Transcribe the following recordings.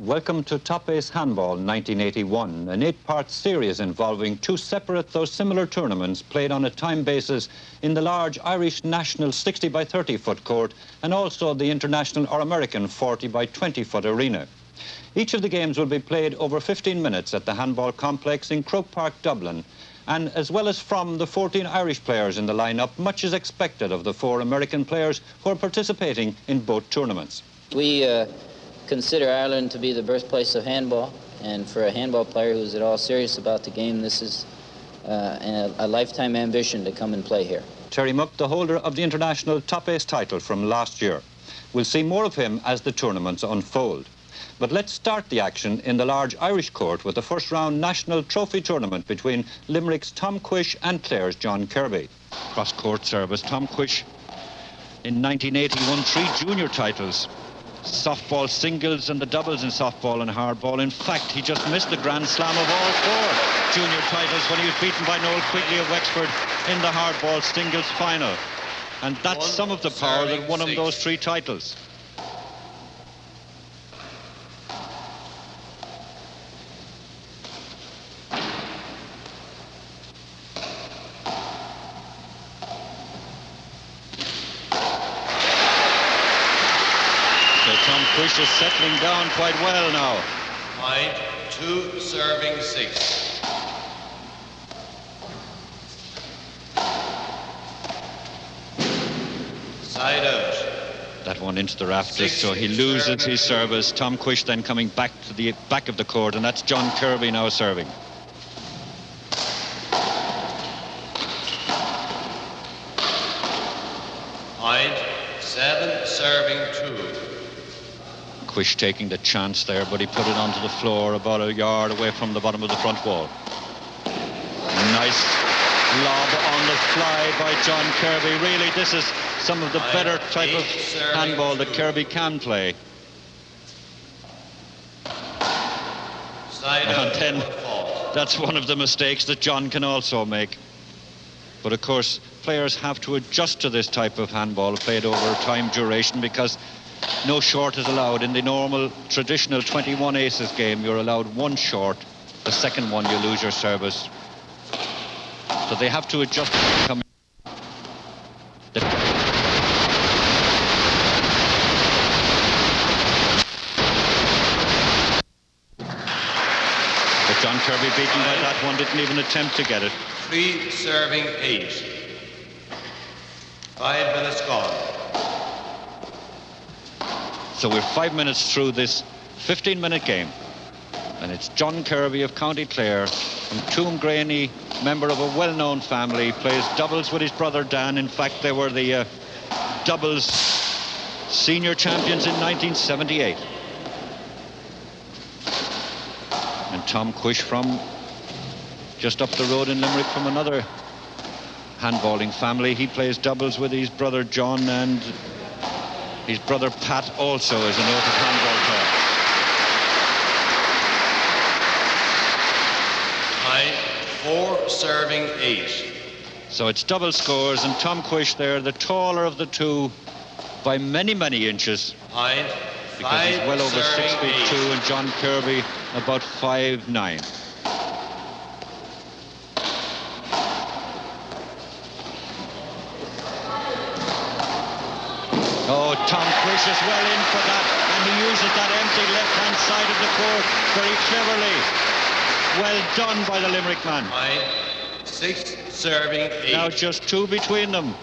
Welcome to Top Ace Handball 1981, an 8-part series involving two separate though similar tournaments played on a time basis in the large Irish national 60 by 30 foot court and also the international or American 40 by 20 foot arena. Each of the games will be played over 15 minutes at the Handball Complex in Croke Park, Dublin. And as well as from the 14 Irish players in the lineup, much is expected of the 4 American players who are participating in both tournaments. We consider Ireland to be the birthplace of handball, and for a handball player who's at all serious about the game, this is a lifetime ambition to come and play here. Terry Muck, the holder of the international Top Ace title from last year. We'll see more of him as the tournaments unfold. But let's start the action in the large Irish court with the first round national trophy tournament between Limerick's Tom Quish and Clare's John Kirby. Cross-court service. Tom Quish in 1981 3 junior titles. Softball singles and the doubles in softball and hardball. In fact, he just missed the grand slam of all 4 junior titles when he was beaten by Noel Quigley of Wexford in the hardball singles final. And that's some of the power that won him those 3 titles. Quish is settling down quite well now. Point, 2 serving 6. Side out. That one into the rafters, so he loses his service. Tom Quish then coming back to the back of the court, and that's John Kirby now serving. Point, 7 serving 2. Quish taking the chance there, but he put it onto the floor about a yard away from the bottom of the front wall. Nice lob on the fly by John Kirby. Really, this is some of the better type of handball that Kirby can play. And then that's one of the mistakes that John can also make. But of course, players have to adjust to this type of handball played over time duration, because no short is allowed. In the normal traditional 21 aces game, you're allowed 1 short. The second one, you lose your service. So they have to adjust. But John Kirby, beaten by that one, didn't even attempt to get it. 3 serving 8. 5 minutes gone. So we're 5 minutes through this 15-minute game. And it's John Kirby of County Clare from Toomgraney, member of a well-known family, plays doubles with his brother Dan. In fact, they were the doubles senior champions in 1978. And Tom Quish from just up the road in Limerick from another handballing family. He plays doubles with his brother John, and his brother Pat also is a noted handball player. 4 serving 8. So it's double scores, and Tom Quish there, the taller of the 2 by many, many inches. Because he's well over 6'2", and John Kirby about 5'9". Oh, Tom Quish is well in for that, and he uses that empty left-hand side of the court very cleverly. Well done by the Limerick man. 6 serving 8. Now just 2 between them.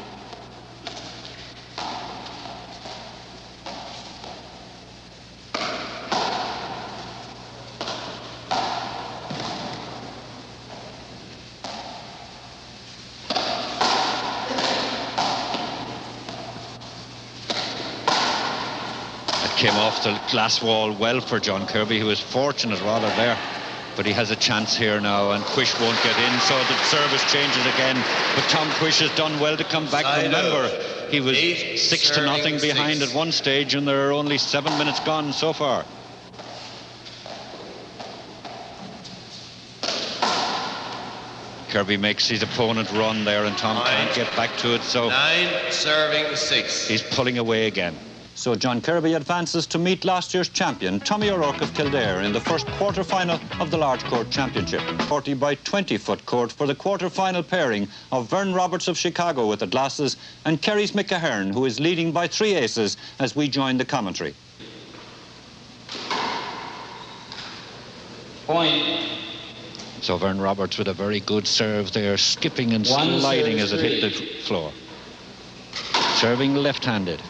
Came off the glass wall well for John Kirby, who was fortunate rather there. But he has a chance here now, and Quish won't get in, so the service changes again. But Tom Quish has done well to come back. Remember, he was 6-0 behind at one stage, and there are only 7 minutes gone so far. Kirby makes his opponent run there, and Tom can't get back to it, so 9 serving 6. He's pulling away again. So John Kirby advances to meet last year's champion, Tommy O'Rourke of Kildare, in the first quarter-final of the Large Court Championship. 40 by 20-foot court for the quarter-final pairing of Vern Roberts of Chicago with the glasses and Kerry's McHearn, who is leading by 3 aces as we join the commentary. Point. So Vern Roberts with a very good serve there, skipping and sliding as it hit the floor. Serving left-handed.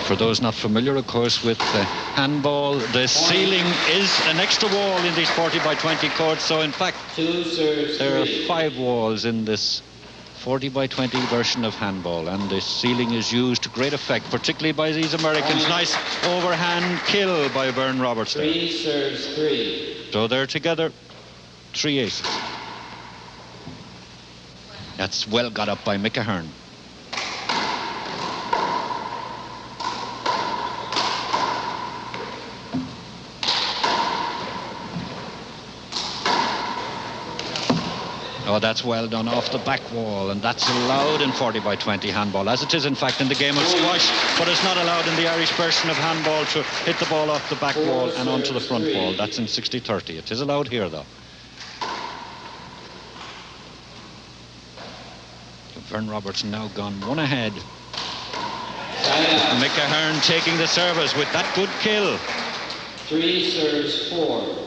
For those not familiar, of course, with handball, the ceiling is an extra wall in these 40 by 20 courts. So, in fact, there are 5 walls in this 40 by 20 version of handball, and the ceiling is used to great effect, particularly by these Americans. Nice overhand kill by Vern Roberts there. 3 serves 3. So they're together, 3 aces. That's well got up by McHearn. Oh, that's well done off the back wall, and that's allowed in 40 by 20 handball, as it is in fact in the game of squash, but it's not allowed in the Irish version of handball to hit the ball off the back wall and onto the front wall. That's in 60-30. It is allowed here, though. Vern Roberts now gone 1 ahead. McHearn taking the service with that good kill. 3 serves 4.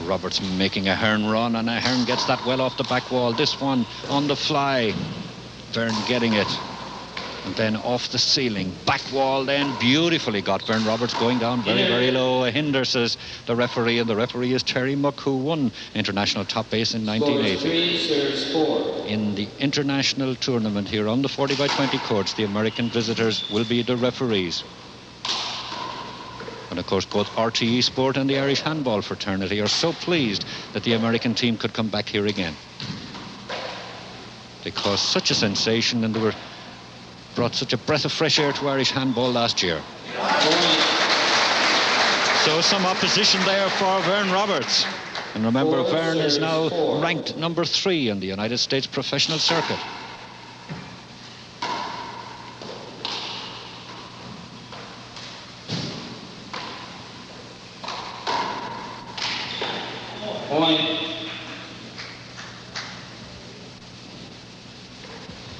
Roberts making a Hearn run, and Hearn gets that well off the back wall. This one on the fly. Vern getting it. And then off the ceiling. Back wall then beautifully got Vern Roberts going down very, very low. A hinder, says the referee, and the referee is Terry Muck, who won international top ace in 1980. 3 serves 4. In the international tournament here on the 40 by 20 courts, the American visitors will be the referees. And of course, both RTE Sport and the Irish Handball Fraternity are so pleased that the American team could come back here again. They caused such a sensation, and they were brought such a breath of fresh air to Irish handball last year. So some opposition there for Vern Roberts. And remember, Vern is now ranked number 3 in the United States professional circuit. Point.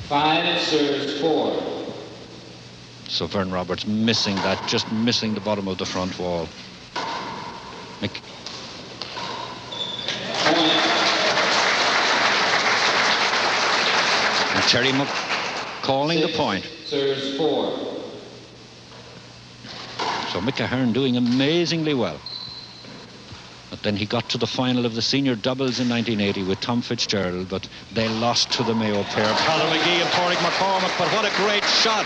5 serves 4. So Vern Roberts missing that, just missing the bottom of the front wall. And Terry Muck calling the point. Serves 4. So McHearn doing amazingly well. But then he got to the final of the senior doubles in 1980 with Tom Fitzgerald, but they lost to the Mayo pair. Paolo McGee and Pádraig McCormack, but what a great shot.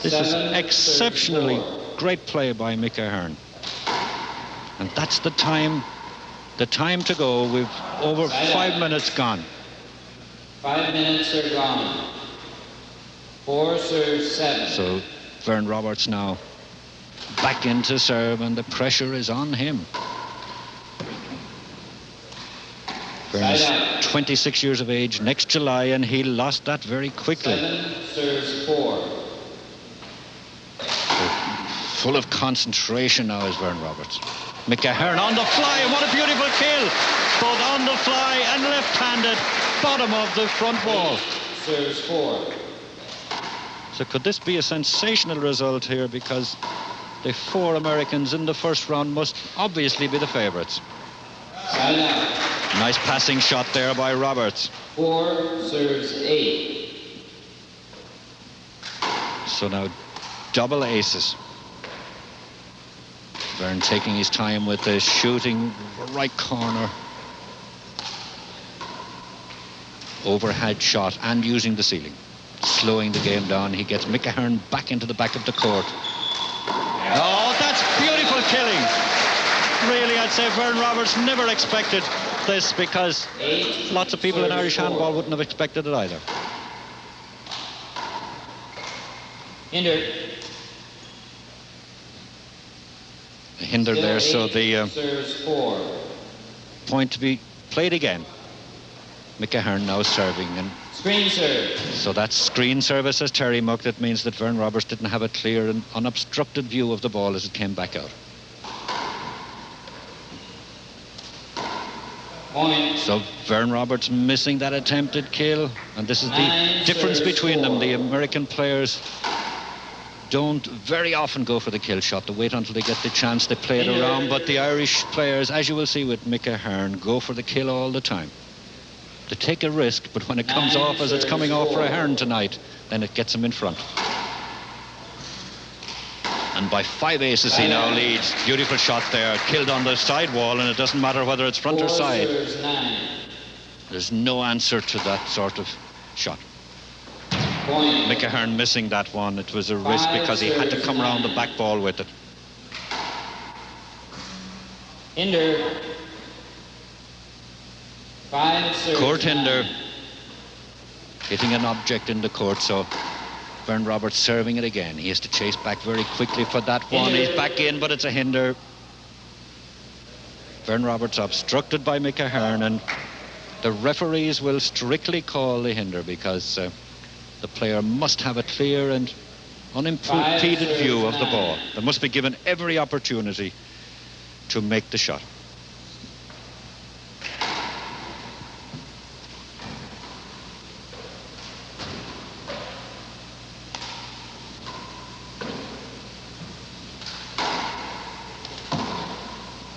This is exceptionally great play by McHearn. And that's the time to go. We've over 5 minutes gone. 5 minutes are gone. 4 serves 7. So Vern Roberts now back into serve, and the pressure is on him. Vern is 26 years of age next July, and he lost that very quickly. 7 serves 4. So full of concentration now is Vern Roberts. McHearn on the fly, and what a beautiful kill! Both on the fly and left-handed, bottom of the front wall. 8 serves 4. So could this be a sensational result here, because the 4 Americans in the first round must obviously be the favourites. Nice passing shot there by Roberts. 4 serves 8. So now double aces. Vern taking his time with the shooting right corner. overhead shot and using the ceiling, slowing the game down. He gets McHearn back into the back of the court. Oh, that's beautiful killing. Really, I'd say Vern Roberts never expected this, because lots of people in Irish handball wouldn't have expected it either. Hindered there, so the point to be played again. McHearn now serving, and Screen serve. so that's screen service, as Terry Muck. That means that Vern Roberts didn't have a clear and unobstructed view of the ball as it came back out. Point. So Vern Roberts missing that attempted kill, and this is the difference between them. The American players don't very often go for the kill shot. They wait until they get the chance, they play it around, but the Irish players, as you will see with McHearn, go for the kill all the time. They take a risk, but when it comes off as it's coming off for Ahern tonight, then it gets him in front. And by 5 aces he now leads. Beautiful shot there, killed on the side wall, and it doesn't matter whether it's front or side. There's no answer to that sort of shot. McHearn missing that one. It was a risk because he had to come around the back ball with it. Hinder. Court hinder. Hitting an object in the court, so Vern Roberts serving it again. He has to chase back very quickly for that one. He's back in, but it's a hinder. Vern Roberts obstructed by McHearn, and the referees will strictly call the hinder, because the player must have a clear and unimpeded view of the ball. They must be given every opportunity to make the shot.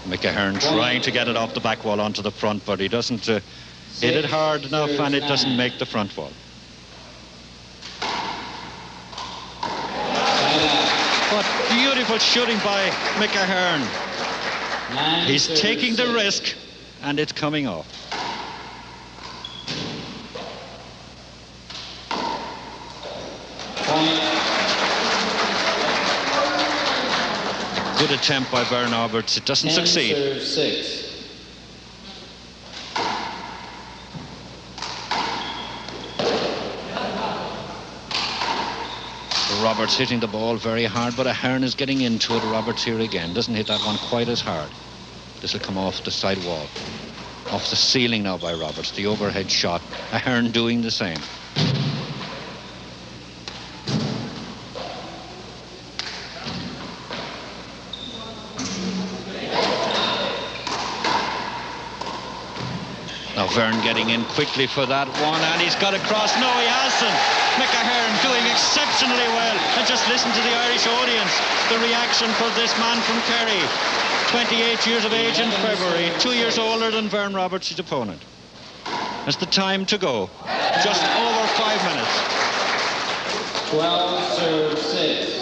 McHearn trying to get it off the back wall onto the front, but he doesn't hit it hard enough, and it doesn't make the front wall. But beautiful shooting by McHearn. He's taking the risk, and it's coming off. Good attempt by Vern Roberts. It doesn't succeed. Roberts hitting the ball very hard, but Ahern is getting into it. Roberts here again doesn't hit that one quite as hard. This will come off the side wall, off the ceiling now by Roberts. The overhead shot. Ahern doing the same. Now Vern getting in quickly for that one, and he's got across. No, he hasn't. McHearn doing exceptionally well. And just listen to the Irish audience, the reaction for this man from Kerry. 28 years of age in February, 2 years older than Vern Roberts, his opponent. It's the time to go. Just over 5 minutes. 12-6.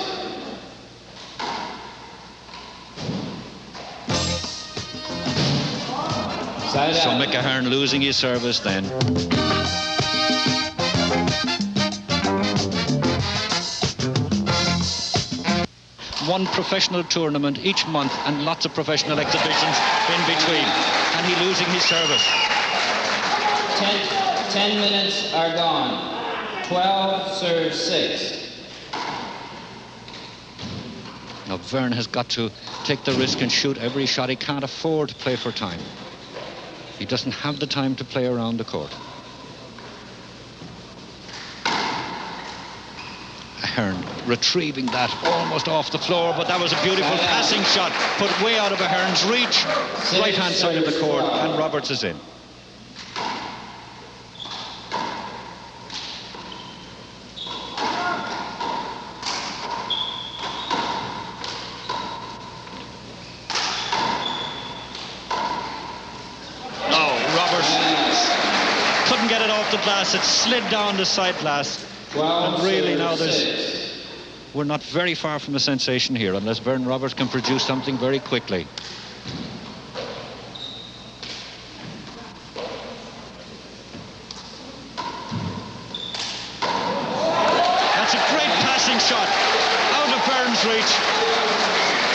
So McHearn losing his service then. One professional tournament each month and lots of professional exhibitions in between. And he losing his service. 10 minutes are gone. 12-6. Now Vern has got to take the risk and shoot every shot. He can't afford to play for time. He doesn't have the time to play around the court. Ahern retrieving that almost off the floor, but that was a beautiful passing shot, put way out of Ahern's reach. Right-hand side of the court, and Roberts is in. The glass, it slid down the side glass, and really now we're not very far from a sensation here unless Vern Roberts can produce something very quickly. Racing shot out of Vern's reach.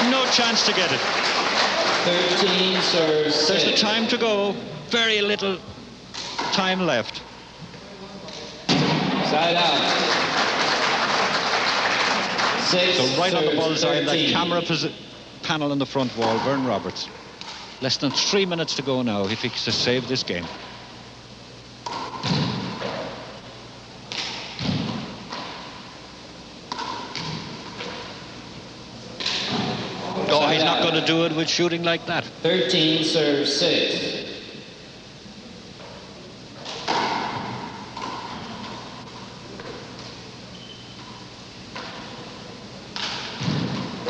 No chance to get it. 13 serves. There's the time to go. Very little time left. Side out. 6 So right on the bullseye in that 13. camera panel on the front wall, Vern Roberts. Less than 3 minutes to go now if he's to save this game. Oh, he's not going to do it with shooting like that. 13 serves 6.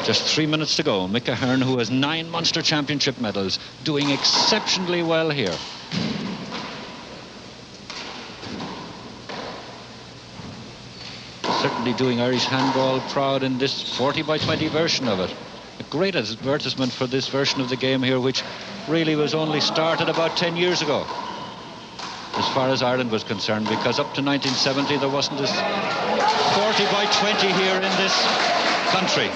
Just 3 minutes to go. McHearn, who has 9 Munster Championship medals, doing exceptionally well here. Certainly doing Irish handball proud in this 40-by-20 version of it. A great advertisement for this version of the game here, which really was only started about 10 years ago, as far as Ireland was concerned, because up to 1970 there wasn't this 40-by-20 here in this country.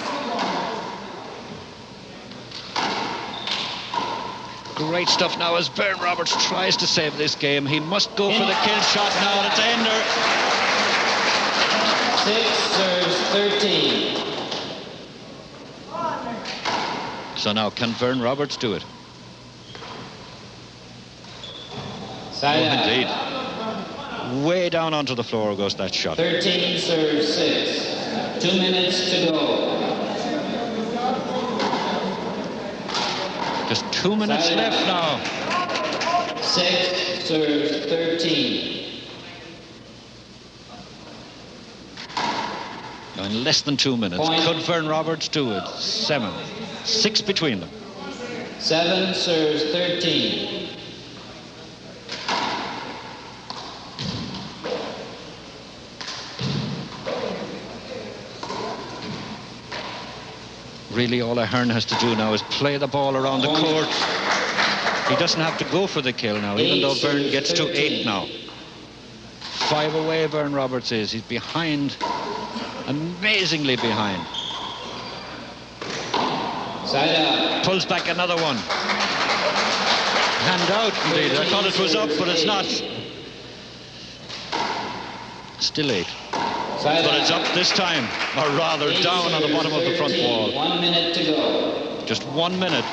Great stuff now as Vern Roberts tries to save this game. He must go for the kill shot now, and it's a ender. 6 serves 13. So now, can Vern Roberts do it? Side out. Indeed. Way down onto the floor goes that shot. 13 serves 6. 2 minutes to go. Just 2 minutes left now. 6 serves 13. Now in less than 2 minutes. Point. Could Vern Roberts do it? 7. 6 between them. 7 serves 13. Really, all Ahern has to do now is play the ball around the court. He doesn't have to go for the kill now, even though Vern gets to 8 now. 5 away, Vern Roberts is. He's behind, amazingly behind. Side out. Pulls back another one. Hand out, indeed. I thought it was up, but it's not. Still 8. Side But out. it's up this time, or rather 8 down on the bottom of the front 13. wall. 1 minute to go. Just 1 minute.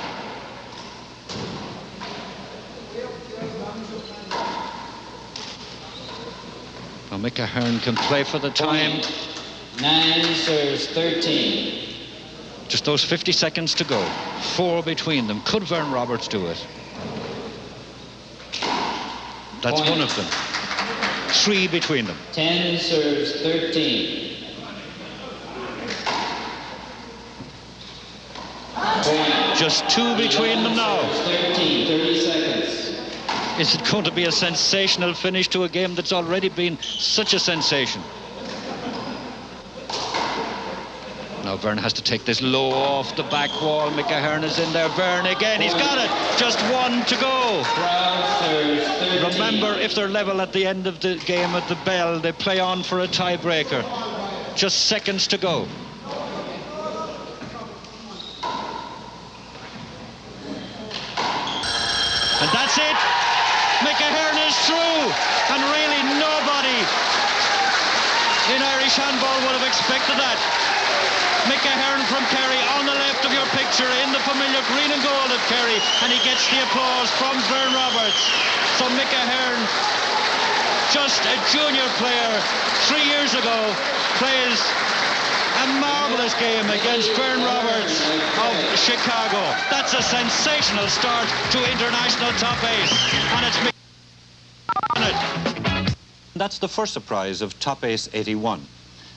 Now McHearn can play for the time. 9 serves 13. Just those 50 seconds to go. 4 between them. Could Vern Roberts do it? That's Point. one of them. 3 between them. 10 serves 13. Point. Just 2 between them now. 13, 30 seconds. Is it going to be a sensational finish to a game that's already been such a sensation? Now Vern has to take this low off the back wall. McHearn is in there. Vern again. He's got it. Just 1 to go. 12 serves 13. Remember, if they're level at the end of the game at the bell, they play on for a tiebreaker. Just seconds to go. And that's it. McHearn is through. And really nobody in Irish handball would have expected that. McHearn from Kerry on the left of your picture in the familiar green and gold of Kerry, and he gets the applause from Vern Roberts. So McHearn, just a junior player 3 years ago, plays a marvellous game against Vern Roberts of Chicago. That's a sensational start to international top 8, and it's That's the first surprise of Top Ace 81.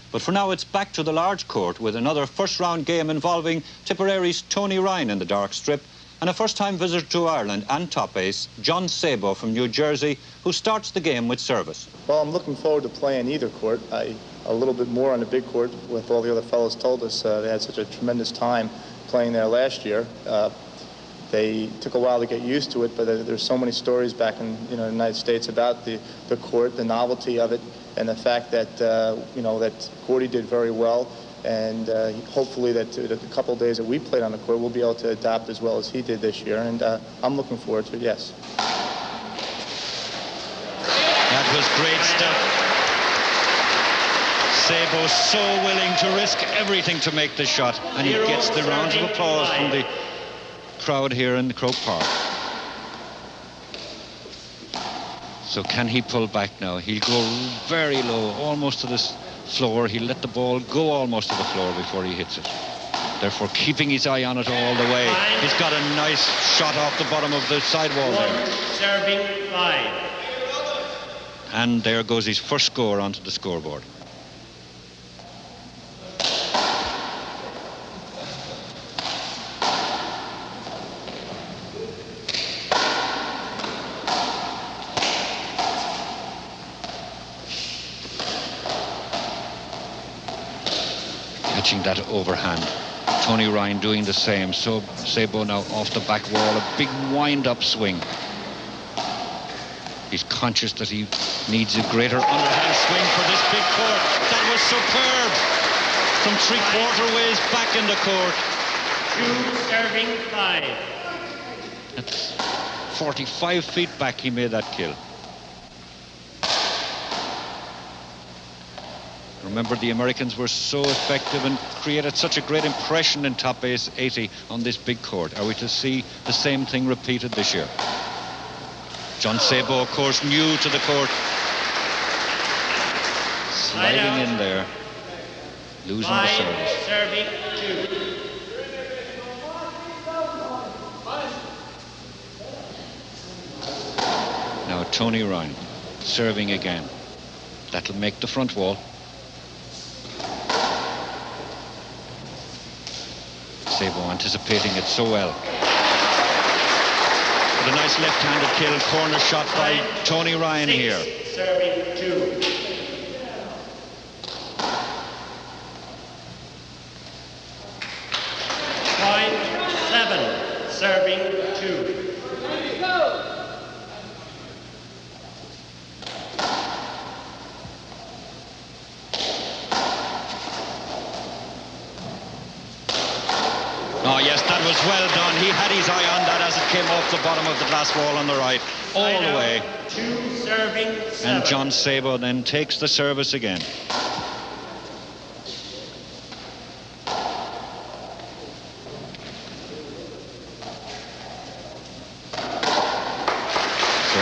But for now, it's back to the large court with another first-round game involving Tipperary's Tony Ryan in the dark strip and a first-time visitor to Ireland and Top Ace, John Sabo from New Jersey, who starts the game with service. Well, I'm looking forward to playing either court. A little bit more on the big court with all the other fellows told us they had such a tremendous time playing there last year. They took a while to get used to it, but there's so many stories back in the United States about the court, the novelty of it, and the fact that that Gordy did very well, and hopefully that the couple of days that we played on the court, we'll be able to adapt as well as he did this year, and I'm looking forward to it. Yes. That was great stuff. Sabo so willing to risk everything to make the shot, and he gets the rounds of applause from the crowd here in Croke Park. So can he pull back now? He'll go very low, almost to the floor. He'll let the ball go almost to the floor before he hits it. Therefore keeping his eye on it all the way. He's got a nice shot off the bottom of the sidewall there. Serving 5. And there goes his first score onto the scoreboard. Catching that overhand. Tony Ryan doing the same. So Sabo now off the back wall, a big wind-up swing. He's conscious that he needs a greater underhand swing for this big court. That was superb. Some three-quarter ways back in the court. 2 serving 5. That's 45 feet back he made that kill. Remember, the Americans were so effective and created such a great impression in top base 80 on this big court. Are we to see the same thing repeated this year? John Sabo, of course, new to the court. Sliding in there. Losing the service. Serving 2. Now Tony Ryan serving again. That'll make the front wall. Sabo anticipating it so well. But a nice left-handed kill, corner shot by Tony Ryan here. Serving 2. Point 7. Serving 2. Oh yes, that was well done. He had his eye on that as it came off the bottom of the glass wall on the right, all the way. 2 serving 7. And John Sabo then takes the service again. So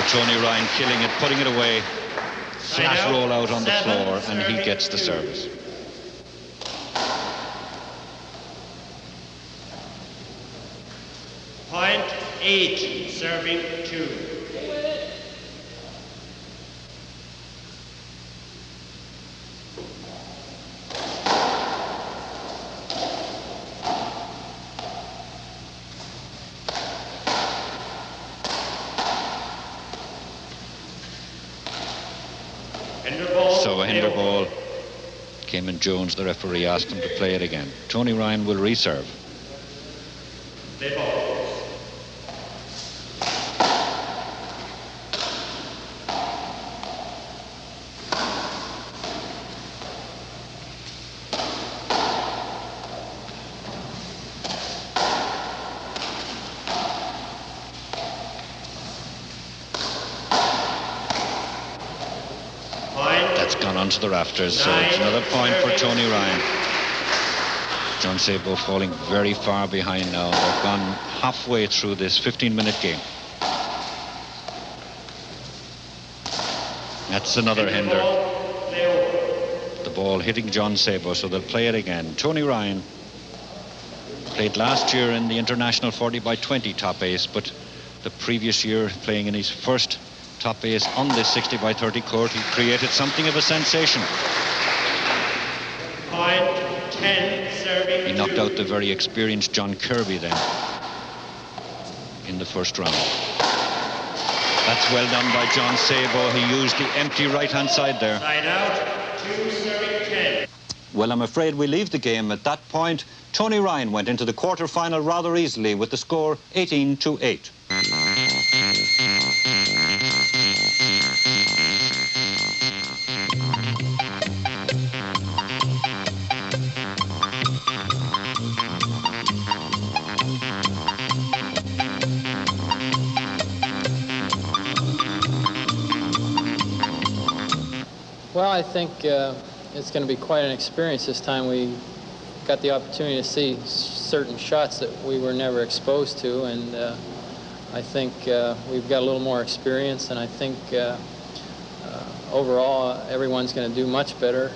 Tony Ryan killing it, putting it away. Flat roll out on the floor, and he gets the service. Point 8. Serving 2. So a hinder ball. Cayman Jones, the referee, asked him to play it again. Tony Ryan will reserve. Play ball. Onto the rafters, so it's another point for Tony Ryan. John Sabo falling very far behind now. They've gone halfway through this 15-minute game. That's another hinder. The ball hitting John Sabo, so they'll play it again. Tony Ryan played last year in the International 40x20 top ace, but the previous year playing in his first top ace on this 60x30 court, he created something of a sensation. Point 10, serving He knocked out the very experienced John Kirby then in the first round. That's well done by John Sabo. He used the empty right-hand side there. Side out, 2 serving 10. Well, I'm afraid we leave the game at that point. Tony Ryan went into the quarter-final rather easily with the score 18-8. Well, I think it's going to be quite an experience this time. We got the opportunity to see certain shots that we were never exposed to, and I think we've got a little more experience, and I think overall everyone's going to do much better.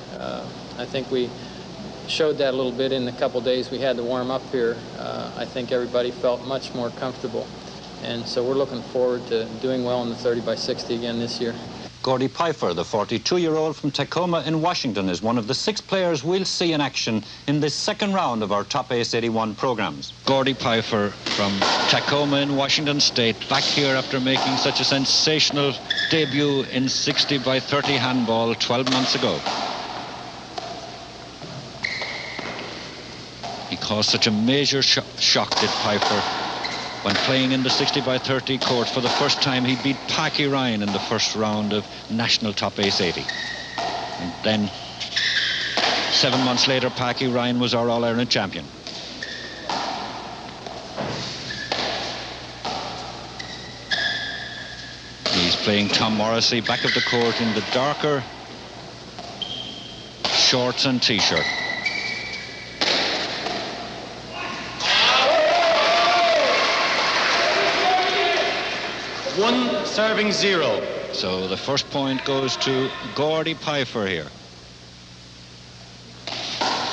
I think we showed that a little bit in the couple days we had to warm up here. I think everybody felt much more comfortable, and so we're looking forward to doing well in the 30 by 60 again this year. Gordy Pifer, the 42-year-old from Tacoma in Washington, is one of the 6 players we'll see in action in this second round of our Top Ace 81 programs. Gordy Pifer from Tacoma in Washington State, back here after making such a sensational debut in 60 by 30 handball 12 months ago. He caused such a major shock, did Pifer, when playing in the 60 by 30 court for the first time. He beat Packy Ryan in the first round of National Top Ace 80. And then 7 months later, Packy Ryan was our All-Ireland champion. He's playing Tom Morrissey back of the court in the darker shorts and t-shirt. One serving 0. So the first point goes to Gordy Pifer here.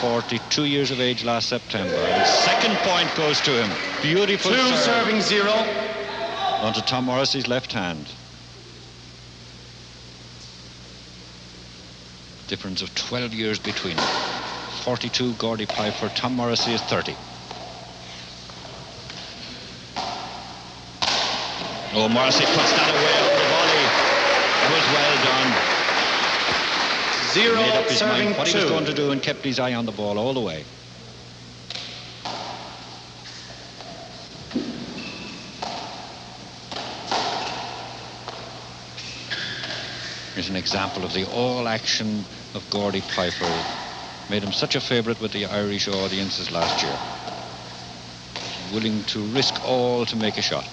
42 years of age last September. And second point goes to him. Beautiful 2 serve. serving 0. Onto Tom Morrissey's left hand. Difference of 12 years between them. 42 Gordy Pifer, Tom Morrissey is 30. Oh, Morrissey puts that away on the volley. That was well done. 0 Made up his serving mind what 2. he was going to do and kept his eye on the ball all the way. Here's an example of the all-action of Gordy Pifer. Made him such a favourite with the Irish audiences last year. Willing to risk all to make a shot.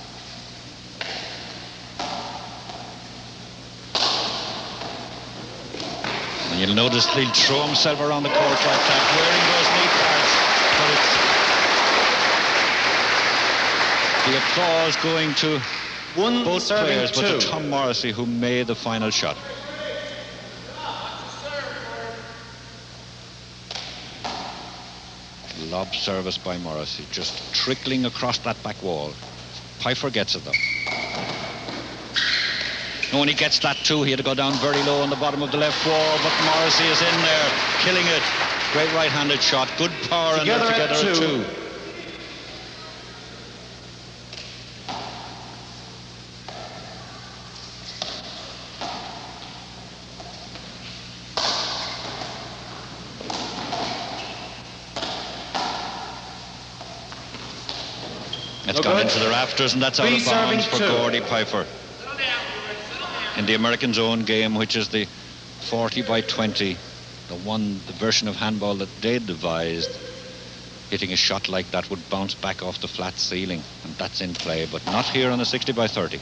And you'll notice he'll throw himself around the court like that, wearing those knee pads. But it's the applause going to both players, but to Tom Morrissey, who made the final shot. Lob service by Morrissey, just trickling across that back wall. Pifer gets it though. And when he gets that too, he had to go down very low on the bottom of the left wall, but Morrissey is in there, killing it. Great right-handed shot, good power, Together and they're together at at 2. 2. It's gone into the rafters, and that's out of bounds for Gordy Pifer. In the American zone game, which is the 40 by 20, the version of handball that they devised, hitting a shot like that would bounce back off the flat ceiling, and that's in play, but not here on the 60 by 30.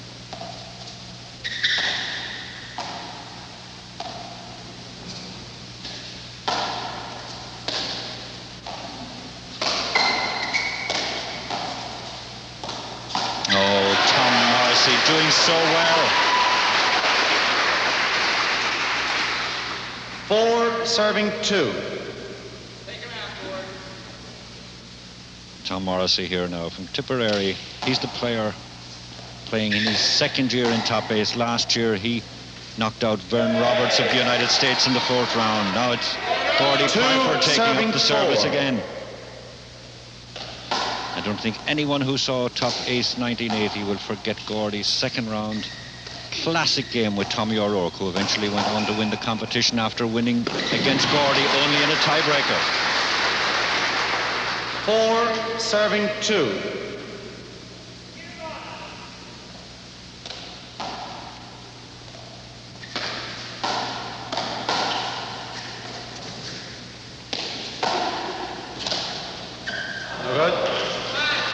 Oh, Tom Morrissey doing so well. 4 serving 2. Tom Morrissey here now from Tipperary. He's the player playing in his second year in Top Ace. Last year he knocked out Vern Roberts of the United States in the 4th round. Now it's Gordy Pifer taking up the service again. I don't think anyone who saw Top Ace 1980 will forget Gordy's second round classic game with Tommy O'Rourke, who eventually went on to win the competition after winning against Gordy only in a tiebreaker. 4 serving 2.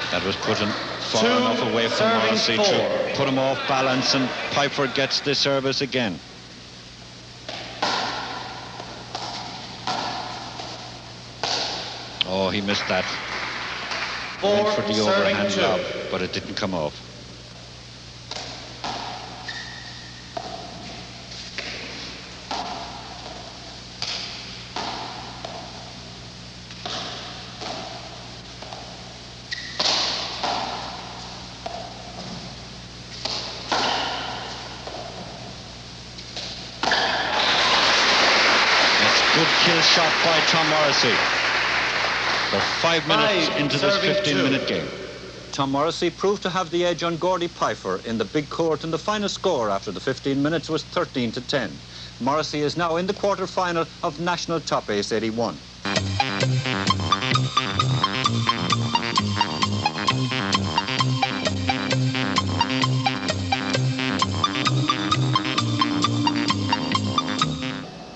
That was put in far enough away from Morrissey to put him off balance, and Pifer gets the service again. Oh, he missed that. Went for the overhand lob, but it didn't come off. Good kill shot by Tom Morrissey. We're 5 minutes into this 15-minute game. Tom Morrissey proved to have the edge on Gordy Pifer in the big court, and the final score after the 15 minutes was 13-10. Morrissey is now in the quarter-final of National Top Ace 81.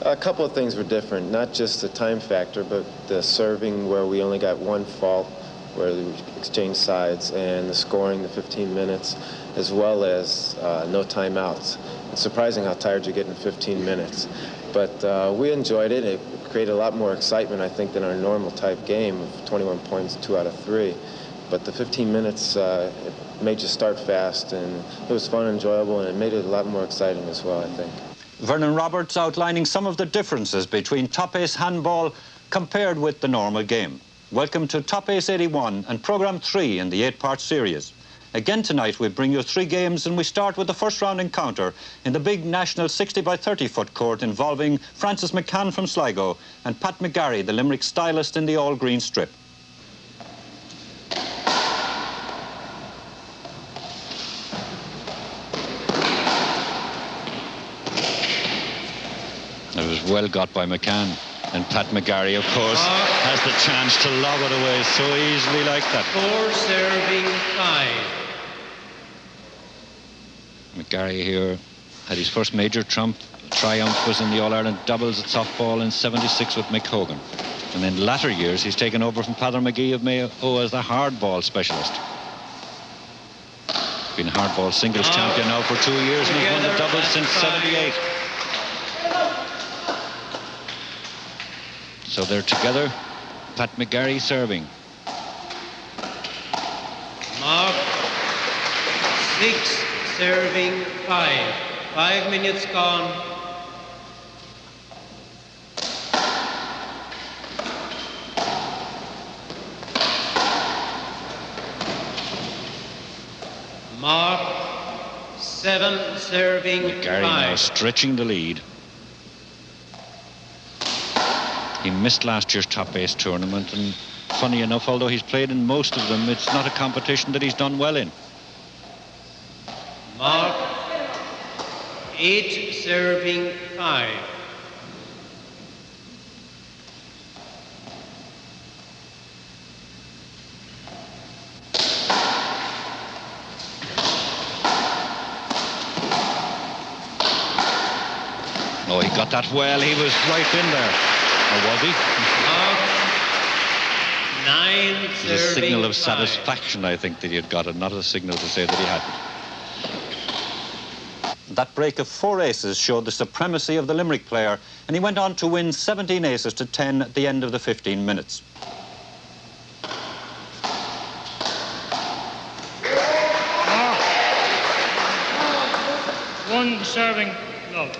A couple of things were different, not just the time factor, but the serving where we only got one fault, where we exchanged sides, and the scoring, the 15 minutes, as well as no timeouts. It's surprising how tired you get in 15 minutes. But we enjoyed it. It created a lot more excitement, I think, than our normal type game of 21 points, 2 out of 3. But the 15 minutes, it made you start fast, and it was fun and enjoyable, and it made it a lot more exciting as well, I think. Vern Roberts outlining some of the differences between Top Ace handball compared with the normal game. Welcome to Top Ace 81 and Programme 3 in the 8-part series. Again tonight we bring you 3 games, and we start with the first round encounter in the big national 60 by 30 foot court involving Francis McCann from Sligo and Pat McGarry, the Limerick stylist, in the all-green strip. It was well got by McCann, and Pat McGarry, of course, has the chance to lob it away so easily like that. 4 serving 5. McGarry here had his first major triumph was in the All-Ireland doubles at softball in '76 with Mick Hogan, and in latter years he's taken over from Padder McGee of Mayo as the hardball specialist. Been hardball singles champion now for 2 years, and he's won the doubles since '78. So they're together. Pat McGarry serving. Mark 6 serving 5. 5 minutes gone. Mark 7 serving McGarry 5. now stretching the lead. He missed last year's Top Ace tournament, and funny enough, although he's played in most of them, it's not a competition that he's done well in. Mark 8 serving 5. Oh, he got that well. He was right in there. Or was he? 9 It was a signal of satisfaction, I think, that he had got it, not a signal to say that he hadn't. That break of 4 aces showed the supremacy of the Limerick player, and he went on to win 17 aces to 10 at the end of the 15 minutes. One serving love.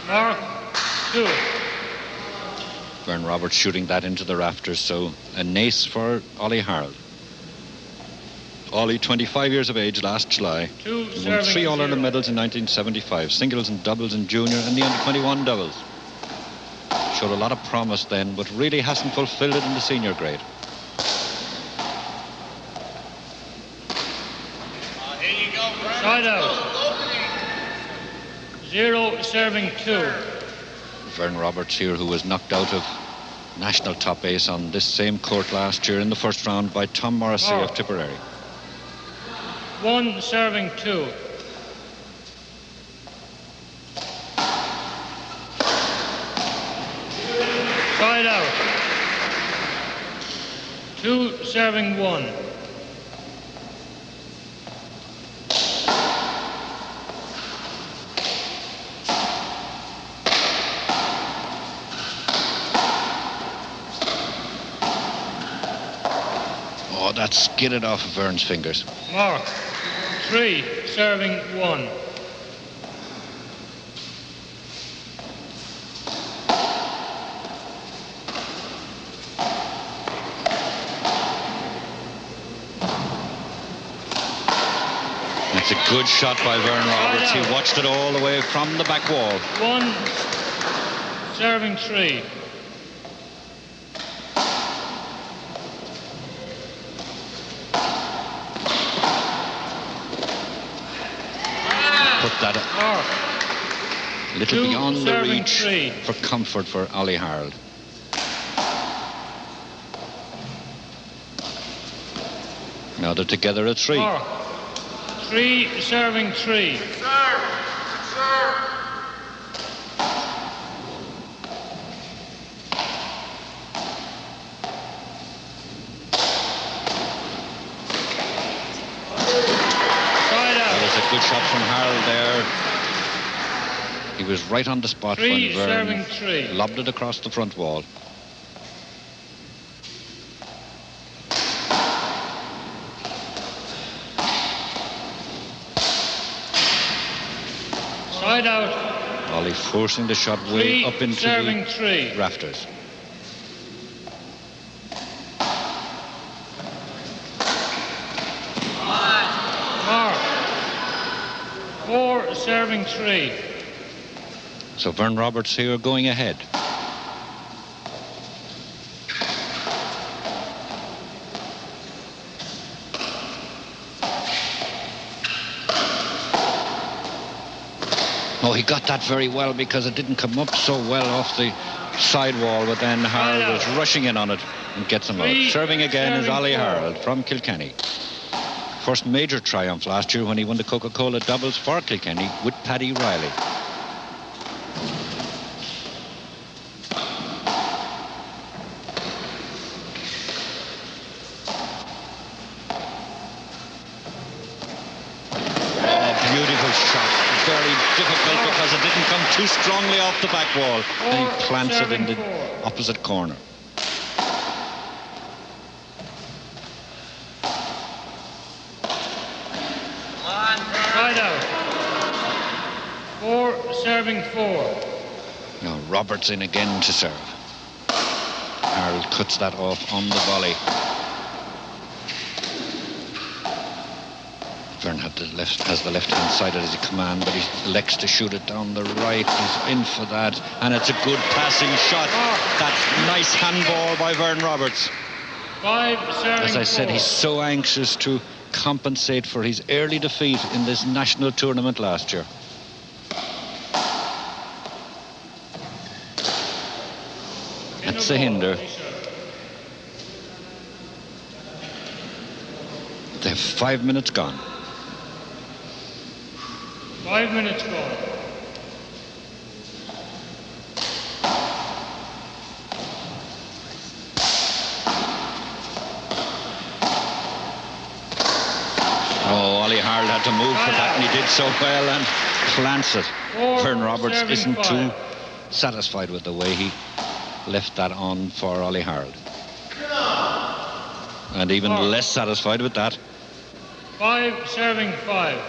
Mark 2. Vern Roberts shooting that into the rafters, so an ace for Ollie Harold. Ollie, 25 years of age last July. He won 3 All-Ireland medals in 1975, singles and doubles in junior and the under-21 doubles. Showed a lot of promise then, but really hasn't fulfilled it in the senior grade. Side out. 0 serving 2. Vern Roberts here, who was knocked out of national top ace on this same court last year in the first round by Tom Morrissey of Tipperary. 1 serving 2. Side out. 2 serving 1. Oh, that skidded off of Vern's fingers. Mark. 3 serving 1. That's a good shot by Vern Roberts. He watched it all the way from the back wall. 1 serving 3. Put that a little beyond the reach for comfort for Ollie Harold. Now they're together at 3. 3 serving 3. Good shot from Harold there. He was right on the spot when Vern lobbed it across the front wall. Side out. Ollie forcing the shot way up into the rafters. Serving 3. So Vern Roberts here going ahead. Oh, he got that very well because it didn't come up so well off the side wall, but then Harold was rushing in on it and gets him out. Serving again is Ollie Harold from Kilkenny. First major triumph last year when he won the Coca-Cola doubles for Kilkenny with Paddy Riley. Oh, beautiful shot. Very difficult because it didn't come too strongly off the back wall. And he plants it in the opposite corner. Serving 4. Now Roberts in again to serve. Harold cuts that off on the volley. Vern has the left hand side at his command, but he elects to shoot it down the right. He's in for that, and it's a good passing shot. That's nice handball by Vern Roberts. 5 serving As I said, 4. he's so anxious to compensate for his early defeat in this national tournament last year. That's the hinder. They have 5 minutes gone. 5 minutes gone. Oh, Ollie Harold had to move for that, and he did so well and plants it. Vern Roberts isn't too satisfied with the way he left that on for Ollie Harold. And even less satisfied with that. 5 serving 5.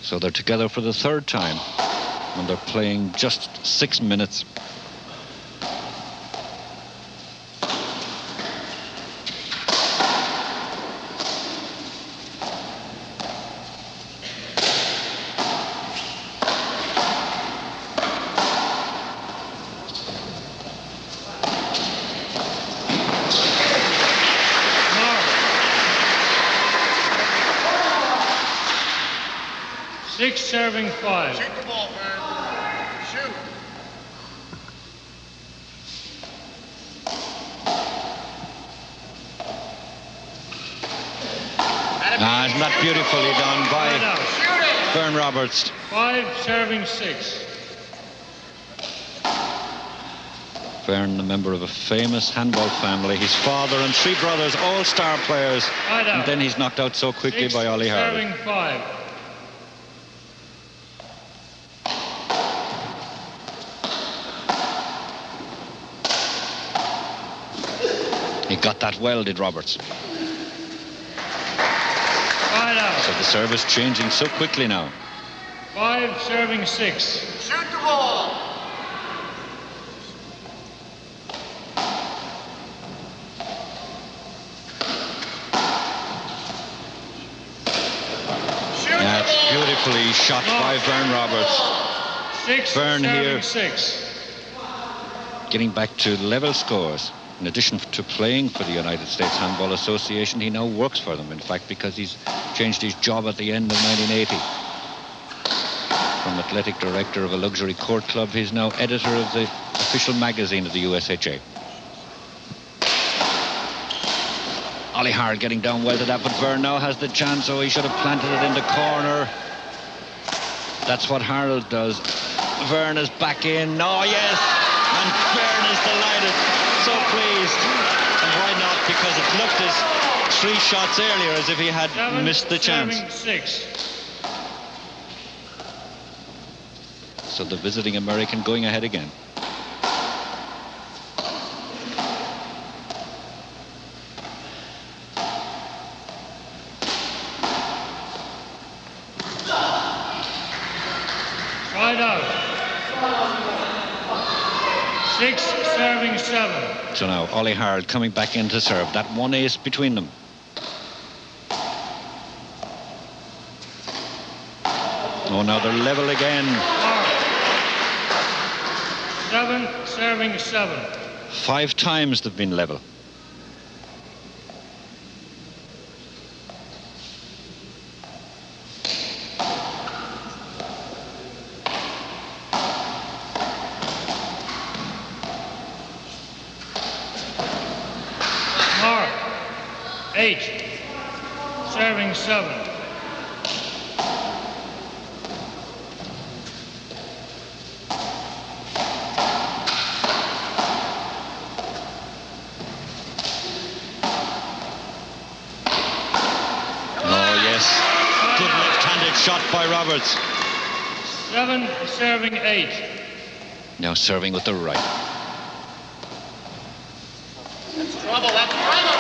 So they're together for the third time, and they're playing just 6 minutes. 6 serving 5. Shoot the ball, Vern. Shoot. Isn't that beautifully done by Vern Roberts? 5 serving 6. Vern, a member of a famous handball family. His father and 3 brothers, all star players. And then he's knocked out so quickly by Ollie Harte. Serving 5. He got that well, did Roberts. So the service changing so quickly now. 5 serving 6. Shoot the ball. That's beautifully shot by Vern Roberts. 6 Vern serving here 6. getting back to level scores. In addition to playing for the United States Handball Association, he now works for them, in fact, because he's changed his job at the end of 1980. From athletic director of a luxury court club, he's now editor of the official magazine of the USHA. Ollie Harte getting down well to that, but Vern now has the chance, so he should have planted it in the corner. That's what Harold does. Vern is back in. Oh, yes! And Vern is delighted. So pleased. And why not? Because it looked as 3 shots earlier as if he had missed the chance. 6. So the visiting American going ahead again. Right out. 6 serving 7. So now Ollie Harte coming back in to serve. That 1 ace between them. Oh, now they're level again. 7 serving 7. 5 times they've been level. Mark. 8 serving 7. Shot by Roberts. 7 serving 8. Now serving with the right. That's trouble. That's trouble.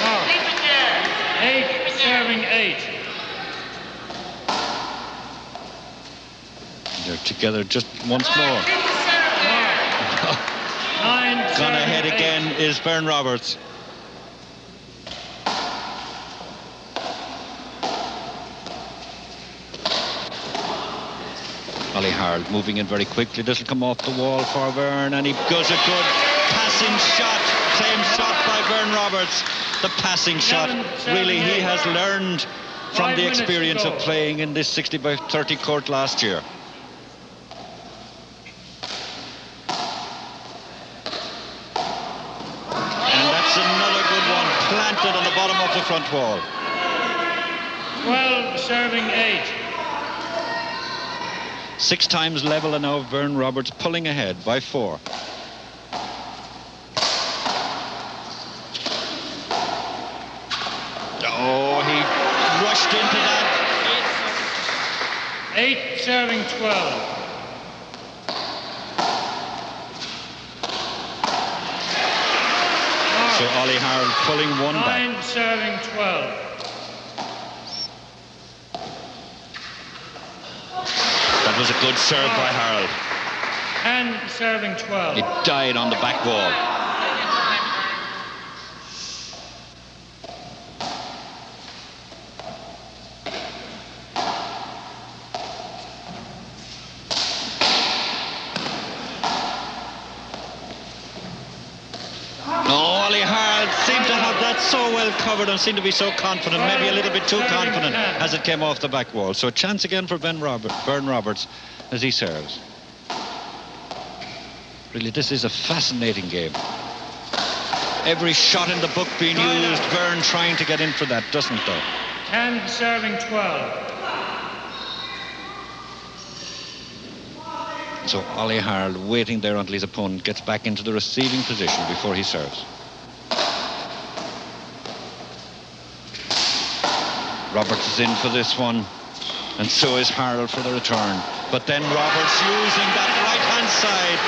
Mark. Keep it there. 8 serving 8. They're together just once more. Keep the serve there. 9 Gone serving ahead 8. again is Vern Roberts. Ollie Harte moving in very quickly. This will come off the wall for Vern, and he goes a good passing shot. Same shot by Vern Roberts. The passing shot. Really, he has learned from the experience of playing in this 60 by 30 court last year. And that's another good one, planted on the bottom of the front wall. 12 serving 8. 6 times level, and now Vern Roberts pulling ahead by 4. Oh, he rushed into that. 8 serving 12. So Ollie Harte pulling 1 back. 9 serving 12. That was a good serve by Harold. 10 serving 12. It died on the back wall. Oh, Ollie Harte seemed to have that so well covered and seemed to be so confident, maybe a little bit too confident as it came off the back wall. So a chance again for Vern Roberts as he serves. Really, this is a fascinating game. Every shot in the book being used, Vern trying to get in for that, doesn't though? 10 serving 12. So Ollie Harte waiting there until his opponent gets back into the receiving position before he serves. Roberts is in for this one, and so is Harte for the return. But then Roberts using that right-hand side.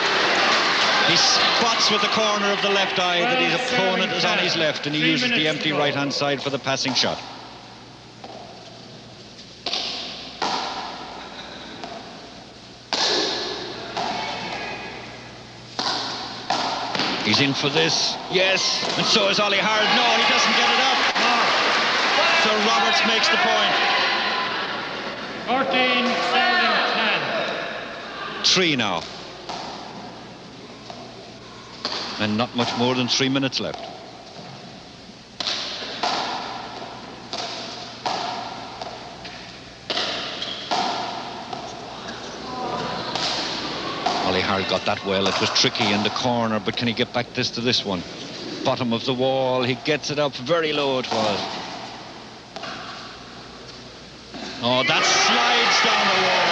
He spots with the corner of the left eye that his opponent is on his left, and he uses the empty right-hand side for the passing shot. He's in for this. Yes. And so is Ollie Harte. No, he doesn't get it up. So Roberts makes the point. 14 serving 10. 3 now. And not much more than 3 minutes left. Ollie Harte got that well. It was tricky in the corner, but can he get back to this one? Bottom of the wall. He gets it up very low. It was. Oh, that slides down the wall.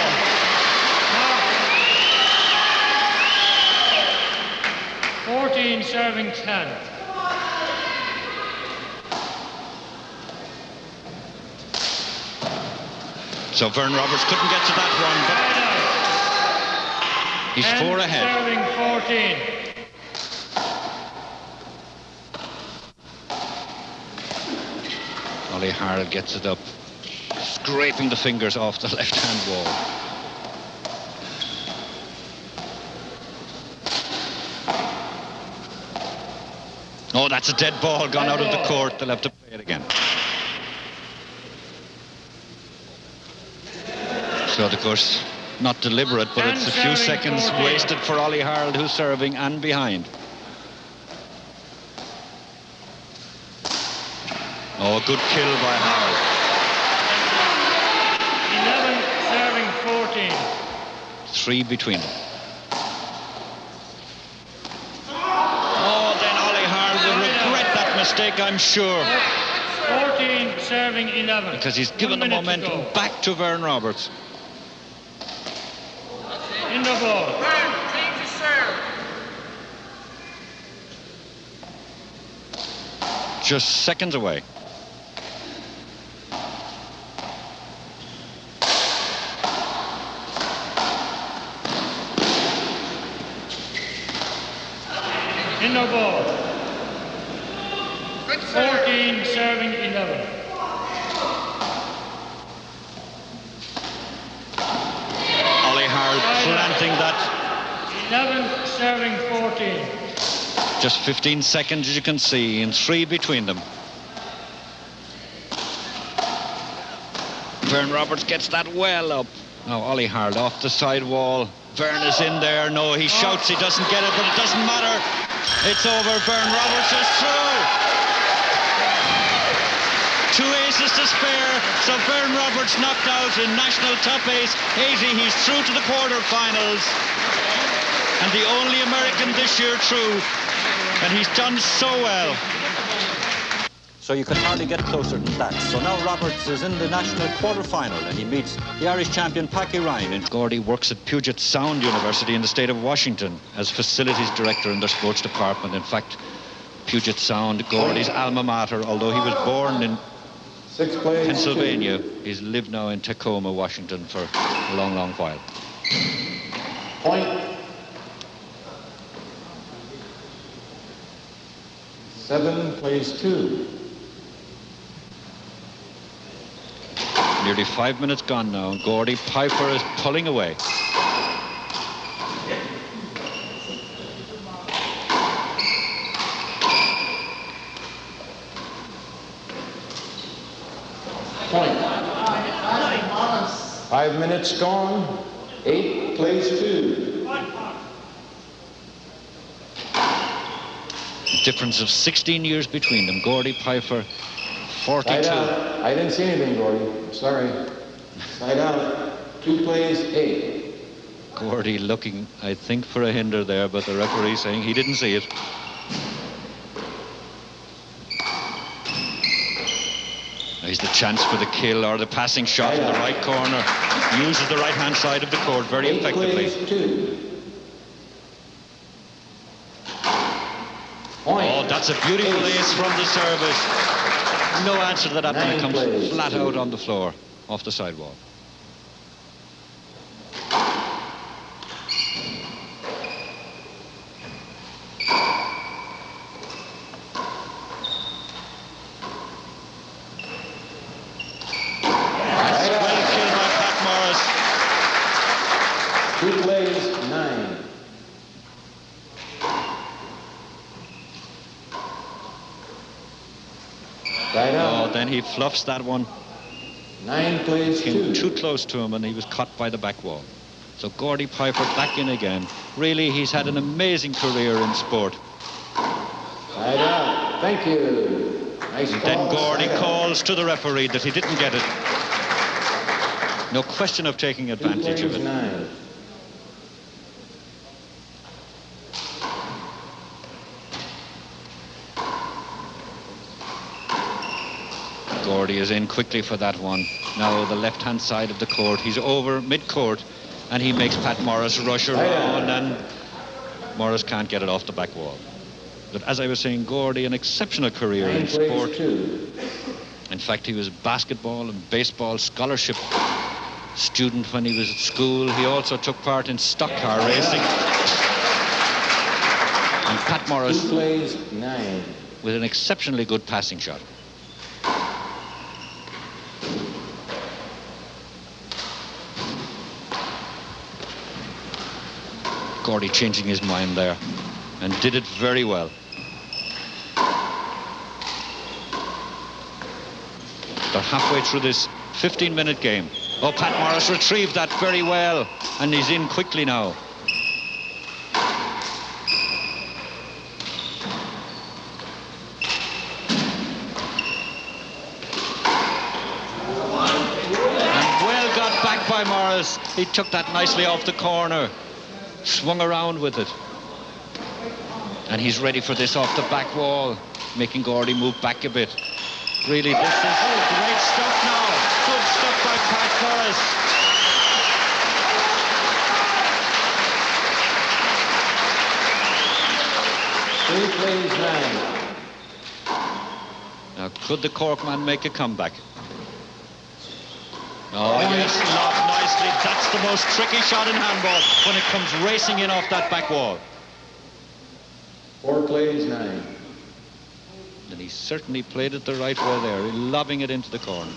14 serving 10. So Vern Roberts couldn't get to that one, but he's 4 ahead. Serving 14. Ollie Harte gets it up, scraping the fingers off the left-hand wall. Oh, that's a dead ball gone out of the court. They'll have to play it again. So, of course, not deliberate, but it's a few seconds wasted for Ollie Harte, who's serving and behind. Oh, a good kill by Harte. 11 serving 14. 3 between them. Oh, then Ollie Harte will regret that mistake, I'm sure. 14 serving 11. Because he's given the momentum back to Vern Roberts. In the ball. Vern, change the serve. Just seconds away. In the ball. Good serve. 14 serving 11. Ollie Harte planting that. 11 serving 14. Just 15 seconds, as you can see, and 3 between them. Vern Roberts gets that well up. Now Ollie Harte off the side wall. Vern is in there. No, he shouts, he doesn't get it, but it doesn't matter. It's over. Vern Roberts is through. 2 aces to spare, so Vern Roberts knocked out in national top ace 80. He's through to the quarterfinals, and the only American this year through, and he's done so well. So you can hardly get closer than that. So now Roberts is in the national quarter-final, and he meets the Irish champion Packy Ryan. And Gordy works at Puget Sound University in the state of Washington as facilities director in their sports department. In fact, Puget Sound, Gordy's alma mater, although he was born in Pennsylvania, he's lived now in Tacoma, Washington for a long, long while. Point. 7 plays 2. Nearly 5 minutes gone now, and Gordy Pifer is pulling away. Point. 5 minutes gone. 8 plays 2. difference of 16 years between them. Gordy, Pifer, 42. Side out. I didn't see anything, Gordy. Sorry. Side out. 2 plays, 8. Gordy looking, I think, for a hinder there, but the referee saying he didn't see it. Here's the chance for the kill or the passing shot in the right corner. Uses the right-hand side of the court very effectively. Oh, that's a beautiful ace from the service. No answer to that when it comes flat out on the floor, off the sidewall. Then he fluffs that one. 9 plays 2. Came too close to him and he was caught by the back wall. So Gordy Pifer back in again. Really, he's had an amazing career in sport. Side out. Thank you. Nice and then Gordy calls to the referee that he didn't get it. No question of taking advantage of it. 9. Gordy is in quickly for that one. Now the left-hand side of the court. He's over mid-court, and he makes Pat Morris rush around, and Morris can't get it off the back wall. But as I was saying, Gordy, an exceptional career in sport. In fact, he was a basketball and baseball scholarship student when he was at school. He also took part in stock car racing. And Pat Morris with an exceptionally good passing shot. Gordy changing his mind there and did it very well. They're halfway through this 15-minute game. Oh, Pat Morris retrieved that very well, and he's in quickly now. And well got back by Morris. He took that nicely off the corner. Swung around with it. And he's ready for this off the back wall, making Gordy move back a bit. Really, this is great stuff now. Good stuff by Pat Morris. 3 plays 9. Now, could the Corkman make a comeback? Oh, yes, lobbed nicely. That's the most tricky shot in handball when it comes racing in off that back wall. 4 plays 9. And he certainly played it the right way there, lobbing it into the corner.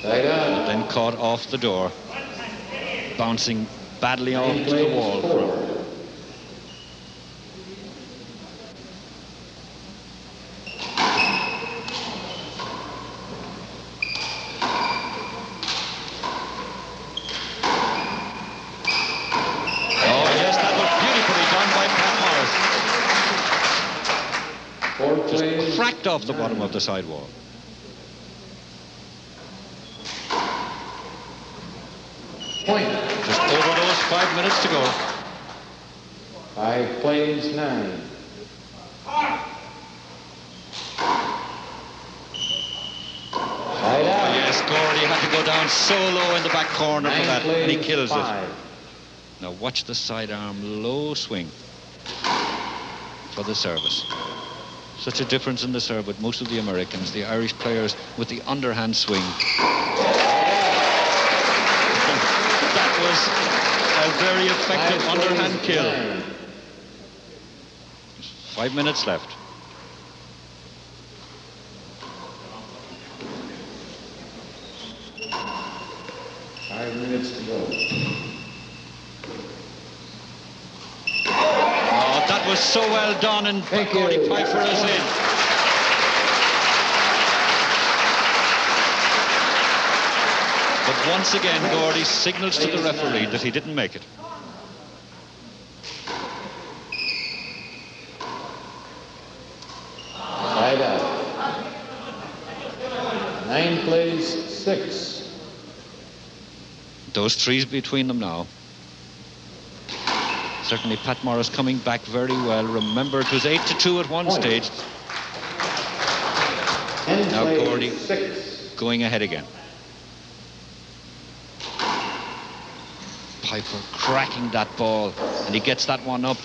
But then caught off the door, bouncing badly off the wall. Just cracked off the bottom of the sidewall. Point. Just over those 5 minutes to go. 5 plays 9. Yes, Gordy had to go down so low in the back corner for that, and he kills it. Now watch the sidearm low swing for the service. Such a difference in the serve with most of the Americans, the Irish players with the underhand swing. That was a very effective underhand kill. 5 minutes left. Minutes to go. Oh, that was so well done, and Gordy Pifer is in. But But once again, Gordy signals to the referee that he didn't make it. Side out. 9 plays, 6. Those threes between them now. Certainly Pat Morris coming back very well. Remember, it was 8-2 at one stage. Now Gordy going ahead again. Pifer cracking that ball, and he gets that one up.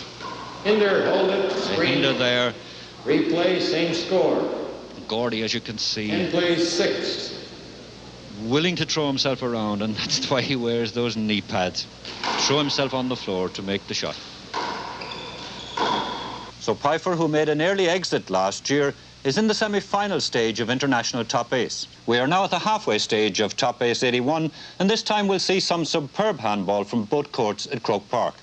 Hinder, hold it, The screen. hinder there. Replay, same score. Gordy, as you can see, 10 plays, 6. willing to throw himself around, and that's why he wears those knee pads. Throw himself on the floor to make the shot. So Pifer, who made an early exit last year, is in the semi-final stage of International Top Ace. We are now at the halfway stage of Top Ace 81, and this time we'll see some superb handball from both courts at Croke Park.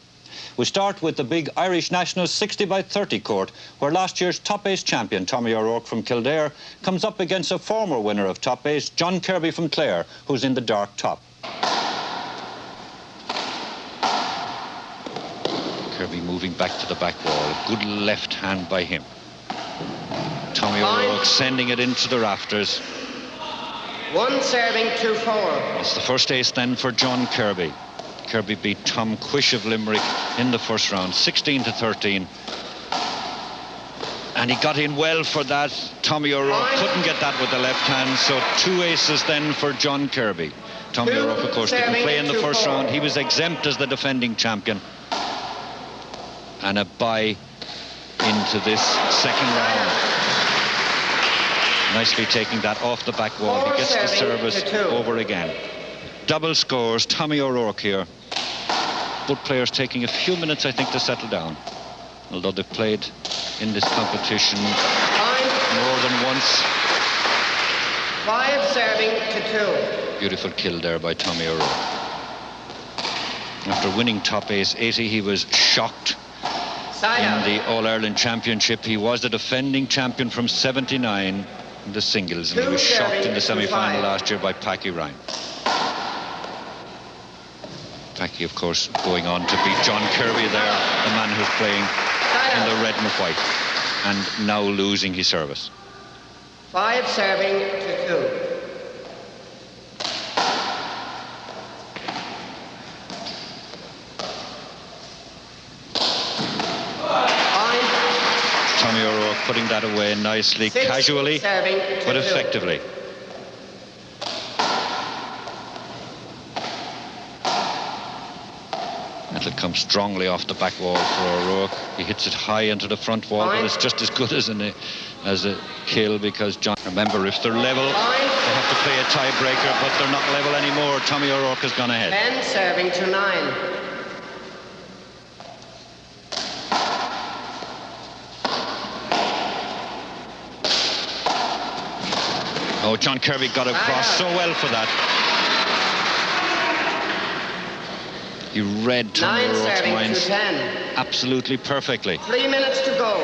We start with the big Irish National 60-by-30 court, where last year's Top Ace champion Tommy O'Rourke from Kildare comes up against a former winner of Top Ace, John Kirby from Clare, who's in the dark top. Kirby moving back to the back wall. Good left hand by him. Tommy O'Rourke sending it into the rafters. 1 serving 2-4. It's the first ace then for John Kirby. Kirby beat Tom Quish of Limerick in the first round, 16-13. And he got in well for that. Tommy O'Rourke couldn't get that with the left hand, so 2 aces then for John Kirby. Tommy O'Rourke, of course, didn't play in the first round. He was exempt as the defending champion. And a bye into this second round. Nicely taking that off the back wall. He gets the service over again. Double scores, Tommy O'Rourke here. Both players taking a few minutes, I think, to settle down. Although they've played in this competition more than once. 5 serving to 2. Beautiful kill there by Tommy O'Rourke. After winning Top Ace 80, he was shocked in the All-Ireland Championship. He was the defending champion from 79 in the singles, and he was shocked in the semi-final last year by Packy Ryan. Packy, of course, going on to beat John Kirby there, the man who's playing in the red and white, and now losing his service. 5 serving to 2. Tommy O'Rourke putting that away nicely, 6 casually, serving to but 2. effectively. It'll come strongly off the back wall for O'Rourke. He hits it high into the front wall, but it's just as good as a kill, because John, remember, if they're level, they have to play a tiebreaker, but they're not level anymore. Tommy O'Rourke has gone ahead. 10 serving to 9. Oh, John Kirby got across so well for that. He read Tommy O'Rourke's mind absolutely perfectly. 3 minutes to go.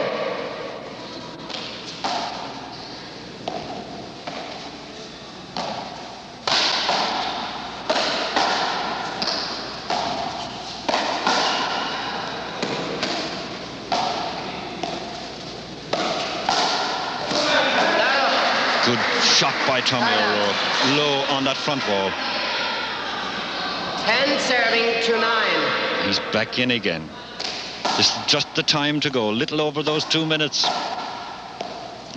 Good shot by Tommy O'Rourke, low on that front wall. 10 serving to 9. He's back in again. This is just the time to go, a little over those 2 minutes.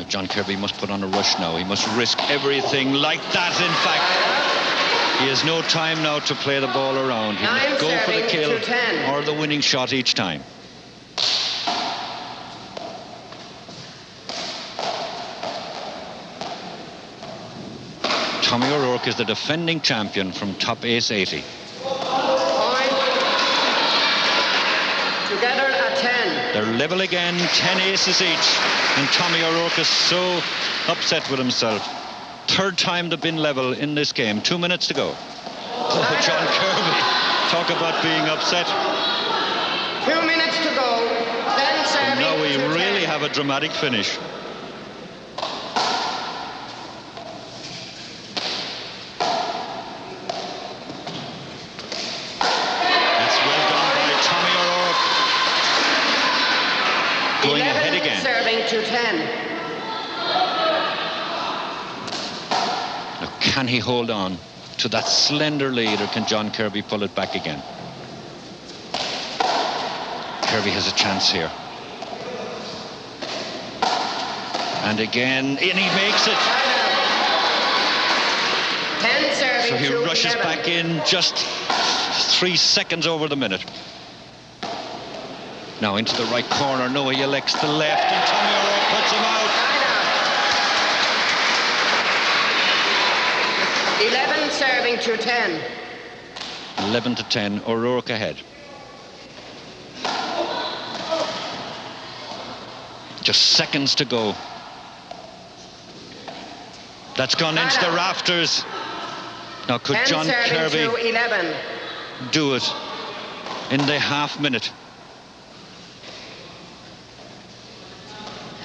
John Kirby must put on a rush now. He must risk everything like that, in fact. He has no time now to play the ball around. He must go for the kill or the winning shot each time. Tommy O'Rourke is the defending champion from Top Ace 80. Together at 10. They're level again, 10 aces each, and Tommy O'Rourke is so upset with himself. Third time they've been level in this game. 2 minutes to go. Oh, John Kirby, talk about being upset. 2 minutes to go. 10 serving. And now we really have a dramatic finish. to 10. Now, can he hold on to that slender lead, or can John Kirby pull it back again? Kirby has a chance here. And again, and he makes it. 10 serving So he to rushes 11. back in just 3 seconds over the minute. Now into the right corner. No, he elects the left, and Tommy O'Rourke puts him out. 11 serving to 10. 11 to 10, O'Rourke ahead. Just seconds to go. That's gone into the rafters. Now could 10 John serving Kirby to 11. do it in the half minute?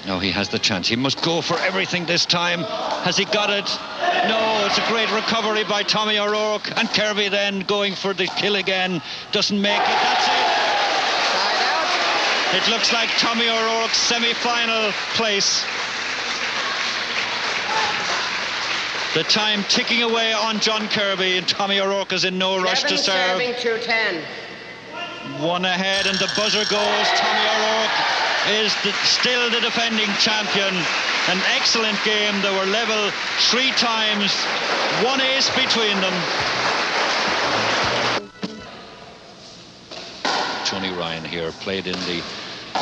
No, he has the chance. He must go for everything this time. Has he got it? No, it's a great recovery by Tommy O'Rourke, and Kirby then going for the kill again. Doesn't make it. That's it. It looks like Tommy O'Rourke's semi-final place. The time ticking away on John Kirby, and Tommy O'Rourke is in no rush to serve. 11 serving to 10. One ahead, and the buzzer goes. Tommy O'Rourke is still the defending champion. An excellent game. They were level 3 times. One ace between them. Tony Ryan here played in the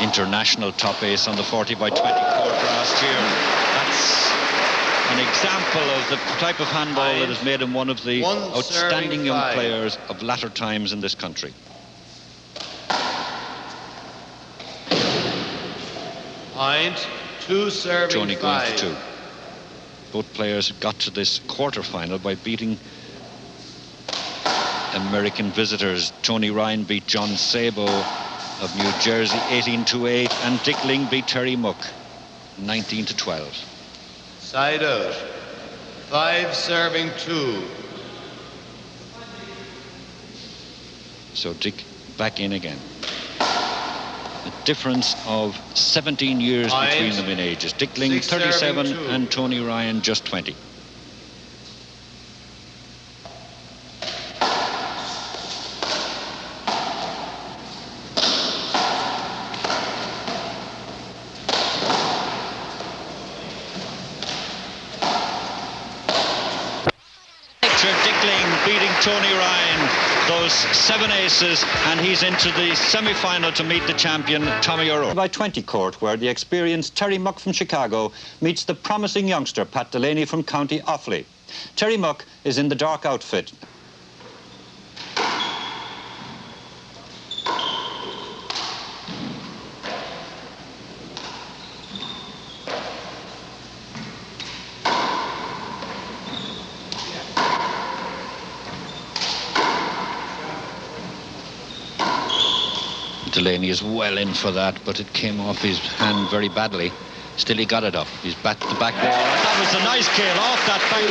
international top ace on the 40 by 20 court last year. That's an example of the type of handball that has made him one of the outstanding young players of latter times in this country. Point, 2 serving Tony 5. going for 2. Both players got to this quarter-final by beating American visitors. Tony Ryan beat John Sabo of New Jersey 18-8, and Dick Lyng beat Terry Muck 19-12. Side out. 5 serving 2. So Dick back in again. A difference of 17 years between them in ages. Dick Lyng 37 and Tony Ryan just 20. Tony Ryan, those 7 aces, and he's into the semi-final to meet the champion, Tommy O'Rourke. By 20 court, where the experienced Terry Muck from Chicago meets the promising youngster, Pat Delaney from County Offaly. Terry Muck is in the dark outfit. Delaney is well in for that, but it came off his hand very badly. Still, he got it up. He's back to the back wall. That was a nice kill off that back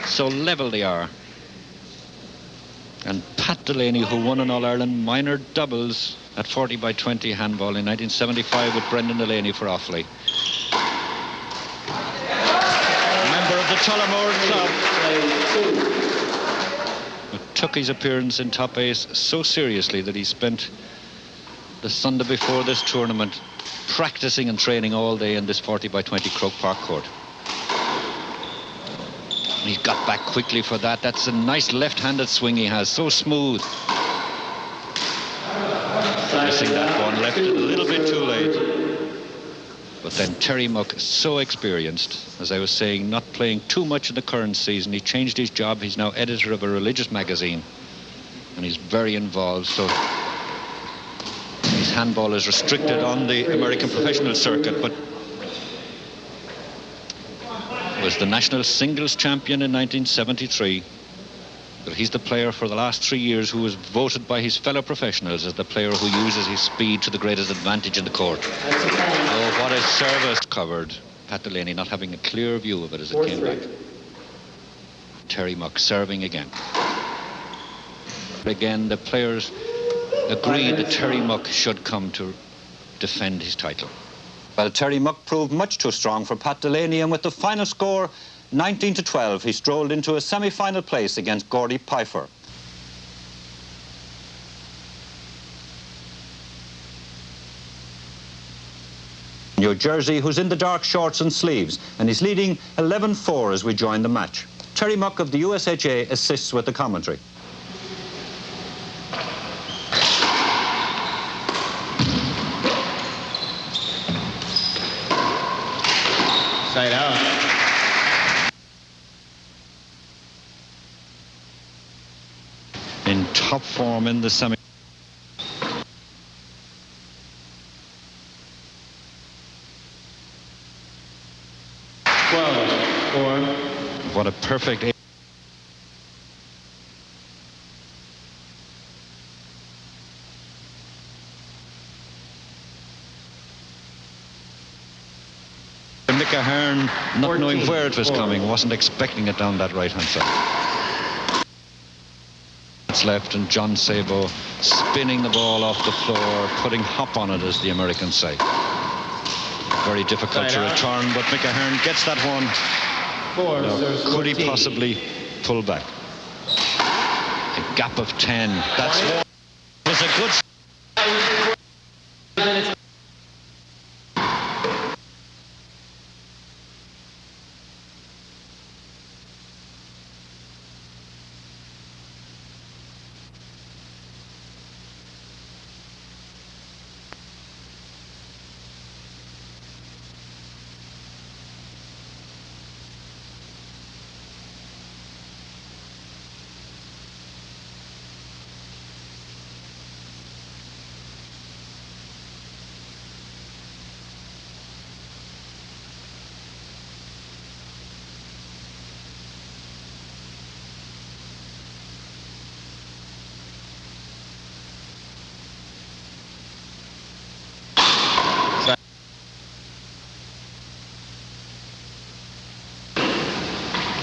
wall. So level they are. And Pat Delaney, who won an All-Ireland minor doubles at 40 by 20 handball in 1975 with Brendan Delaney for Offaly. Member of the Tullamore Club. Took his appearance in top ace so seriously that he spent the Sunday before this tournament practicing and training all day in this 40 by 20 Croke Park court. And he got back quickly for that. That's a nice left-handed swing he has, so smooth. Missing that one, left it a little bit too late. But then Terry Muck, so experienced, as I was saying, not playing too much in the current season. He changed his job. He's now editor of a religious magazine, and he's very involved. So his handball is restricted on the American professional circuit, but was the national singles champion in 1973. But he's the player for the last 3 years who was voted by his fellow professionals as the player who uses his speed to the greatest advantage in the court. Oh, what a service covered. Pat Delaney not having a clear view of it as it came back. Terry Muck serving again. Again, the players agreed that Terry Muck should come to defend his title. Well, Terry Muck proved much too strong for Pat Delaney, and with the final score 19-12, he strolled into a semi-final place against Gordy Pifer. New Jersey, who's in the dark shorts and sleeves, and he's leading 11-4 as we join the match. Terry Muck of the USHA assists with the commentary. Side out. In top form in the semi. What a perfect. McHearn, not knowing where it was coming, wasn't expecting it down that right-hand side. It's left, and John Sabo spinning the ball off the floor, putting hop on it, as the Americans say. Very difficult to return, but McHearn gets that one. Could he possibly pull back? A gap of 10. That's one. It was a good.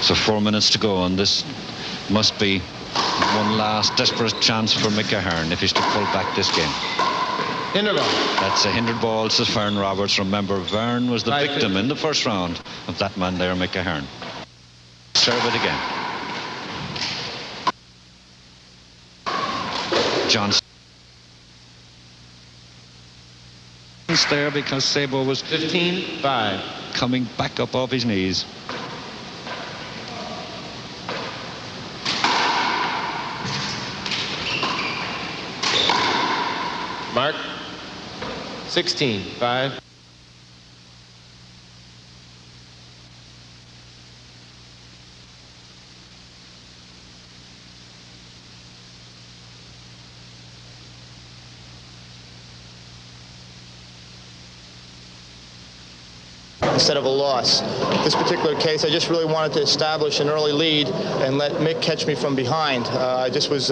So 4 minutes to go, and this must be one last desperate chance for McHearn if he's to pull back this game. Hindered ball. That's a hindered ball, says Vern Roberts. Remember, Vern was the victim in the first round of that man there, McHearn. Serve it again. Johnson. There because Sabo was 15-5 coming back up off his knees. Mark. 16-5. Instead of a loss. This particular case, I just really wanted to establish an early lead and let Mick catch me from behind. I just was,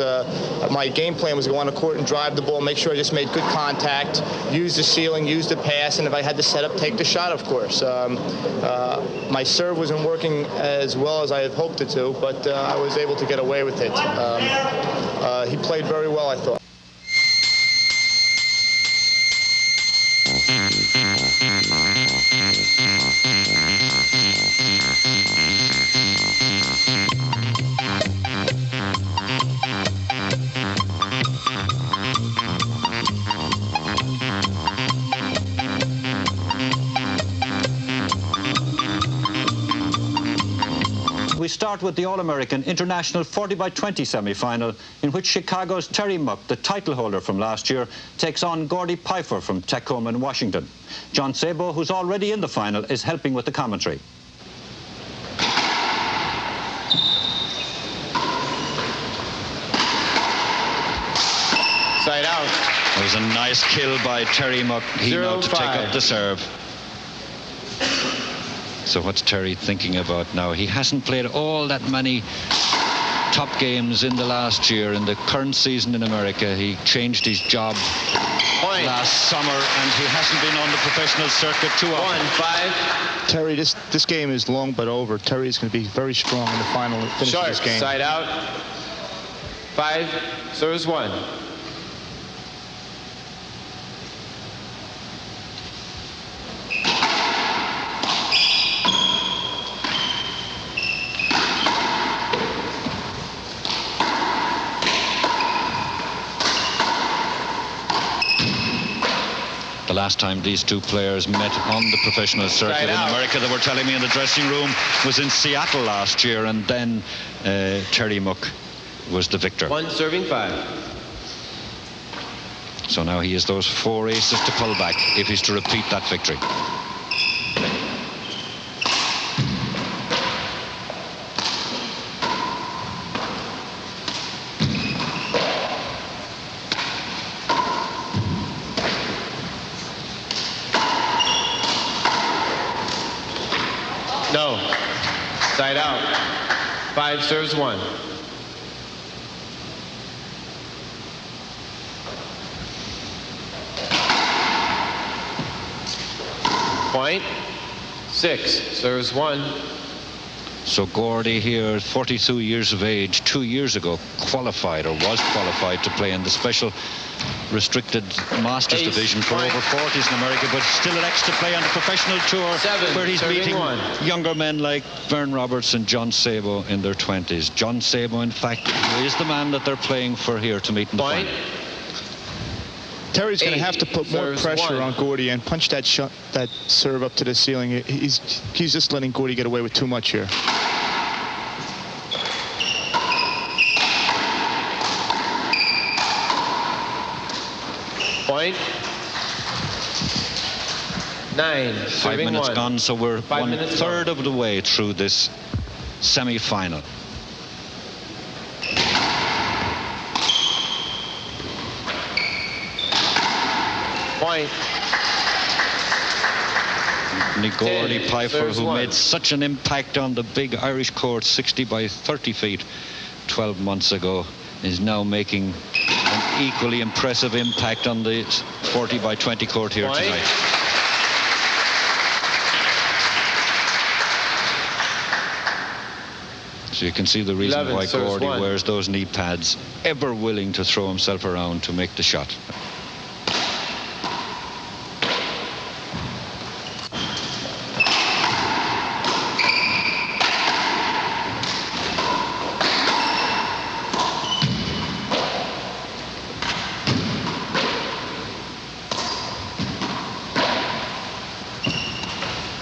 my game plan was to go on the court and drive the ball, make sure I just made good contact, use the ceiling, use the pass, and if I had to set up, take the shot, of course. My serve wasn't working as well as I had hoped it to, but I was able to get away with it. He played very well, I thought. We start with the All-American International 40x20 semi-final, in which Chicago's Terry Muck, the title holder from last year, takes on Gordy Pifer from Tacoma in Washington. John Sabo, who's already in the final, is helping with the commentary. Side out. It was a nice kill by Terry Muck. He now to take up the serve. So what's Terry thinking about now? He hasn't played all that many top games in the last year. In the current season in America, he changed his job last summer, and he hasn't been on the professional circuit too often. 1-5. Terry, this game is long but over. Terry is going to be very strong in the final finish of this game. Side out. 5. Serves 1. last time these two players met on the professional circuit in America, they were telling me in the dressing room, was in Seattle last year, and then Terry Muck was the victor. 1 serving 5. So now he has those 4 aces to pull back if he's to repeat that victory. No. Side out. 5 serves 1. Point. 6 serves 1. So Gordy here, 42 years of age, 2 years ago qualified, or was qualified, to play in the special restricted Masters division for over 40s in America, but still elects to play on the professional tour, where he's meeting younger men like Vern Roberts and John Sabo in their 20s. John Sabo, in fact, is the man that they're playing for here to meet in the final. Terry's going to have to put more pressure on Gordy and punch that shot, that serve up to the ceiling. He's just letting Gordy get away with too much here. Point. 9. 5 minutes gone, so we're 1/3 of the way through this semi-final. Point. Gordy Pifer, who made such an impact on the big Irish court, 60 by 30 feet 12 months ago, is now making an equally impressive impact on the 40 by 20 court here tonight. So you can see the reason why Gordy wears those knee pads, ever willing to throw himself around to make the shot.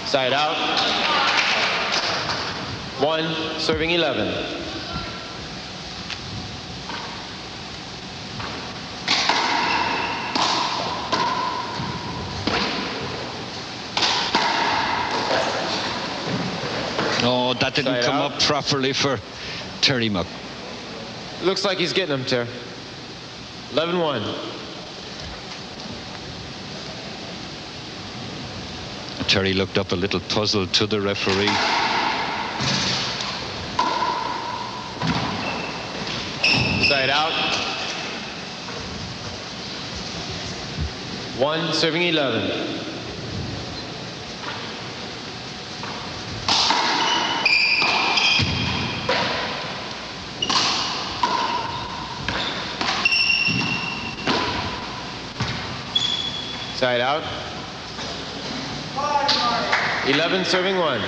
Side out. 1 serving 11. No, that didn't come up properly for Terry Muck. Looks like he's getting him, Ter. 11-1. Terry looked up a little puzzled to the referee. Side out. 1 serving 11. Side out. 11 serving 1.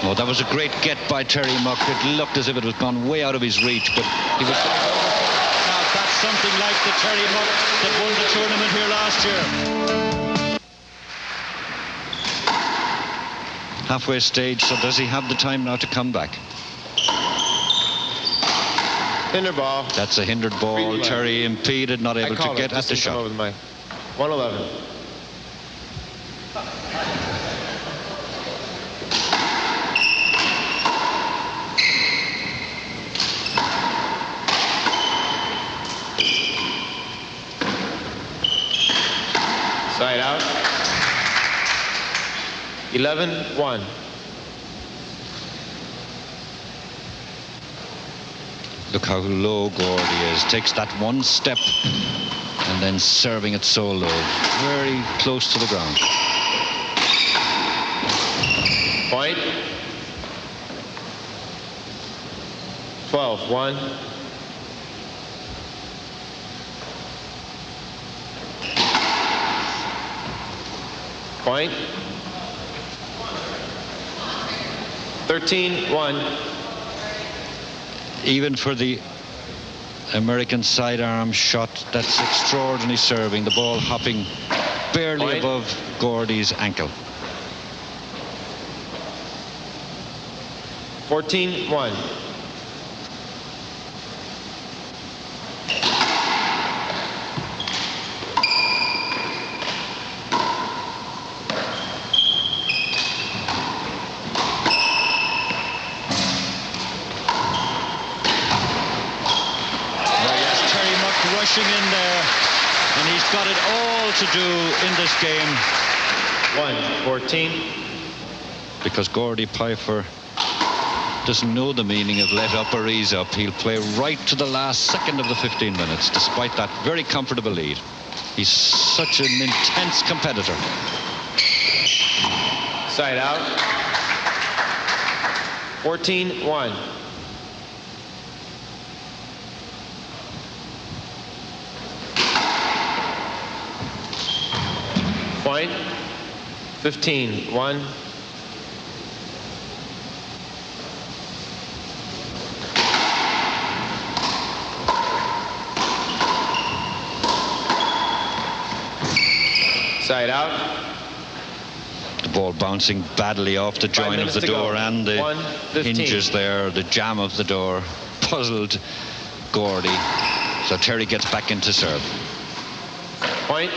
Oh, that was a great get by Terry Muck. It looked as if it was gone way out of his reach, but he was... Now, that's something like the Terry Muck that won the tournament here last year. Halfway stage, so does he have the time now to come back? Hinder ball. That's a hindered ball. Terry impeded, not able to get at the shot. Over the mic. 111. Side out. 11-1. Look how low Gordy is. Takes that one step and then serving it so low. Very close to the ground. Point. 12-1. Point. 13-1. Even for the American sidearm shot, that's extraordinary serving. The ball hopping barely Point. above Gordy's ankle. 14-1. Rushing in there, and he's got it all to do in this game. 1-14. Because Gordy Pifer doesn't know the meaning of let up or ease up. He'll play right to the last second of the 15 minutes, despite that very comfortable lead. He's such an intense competitor. Side out. 14-1. Point. 15-1. Side out. The ball bouncing badly off the join of the door and the hinges there, the jam of the door puzzled Gordy. So Terry gets back into serve. Point.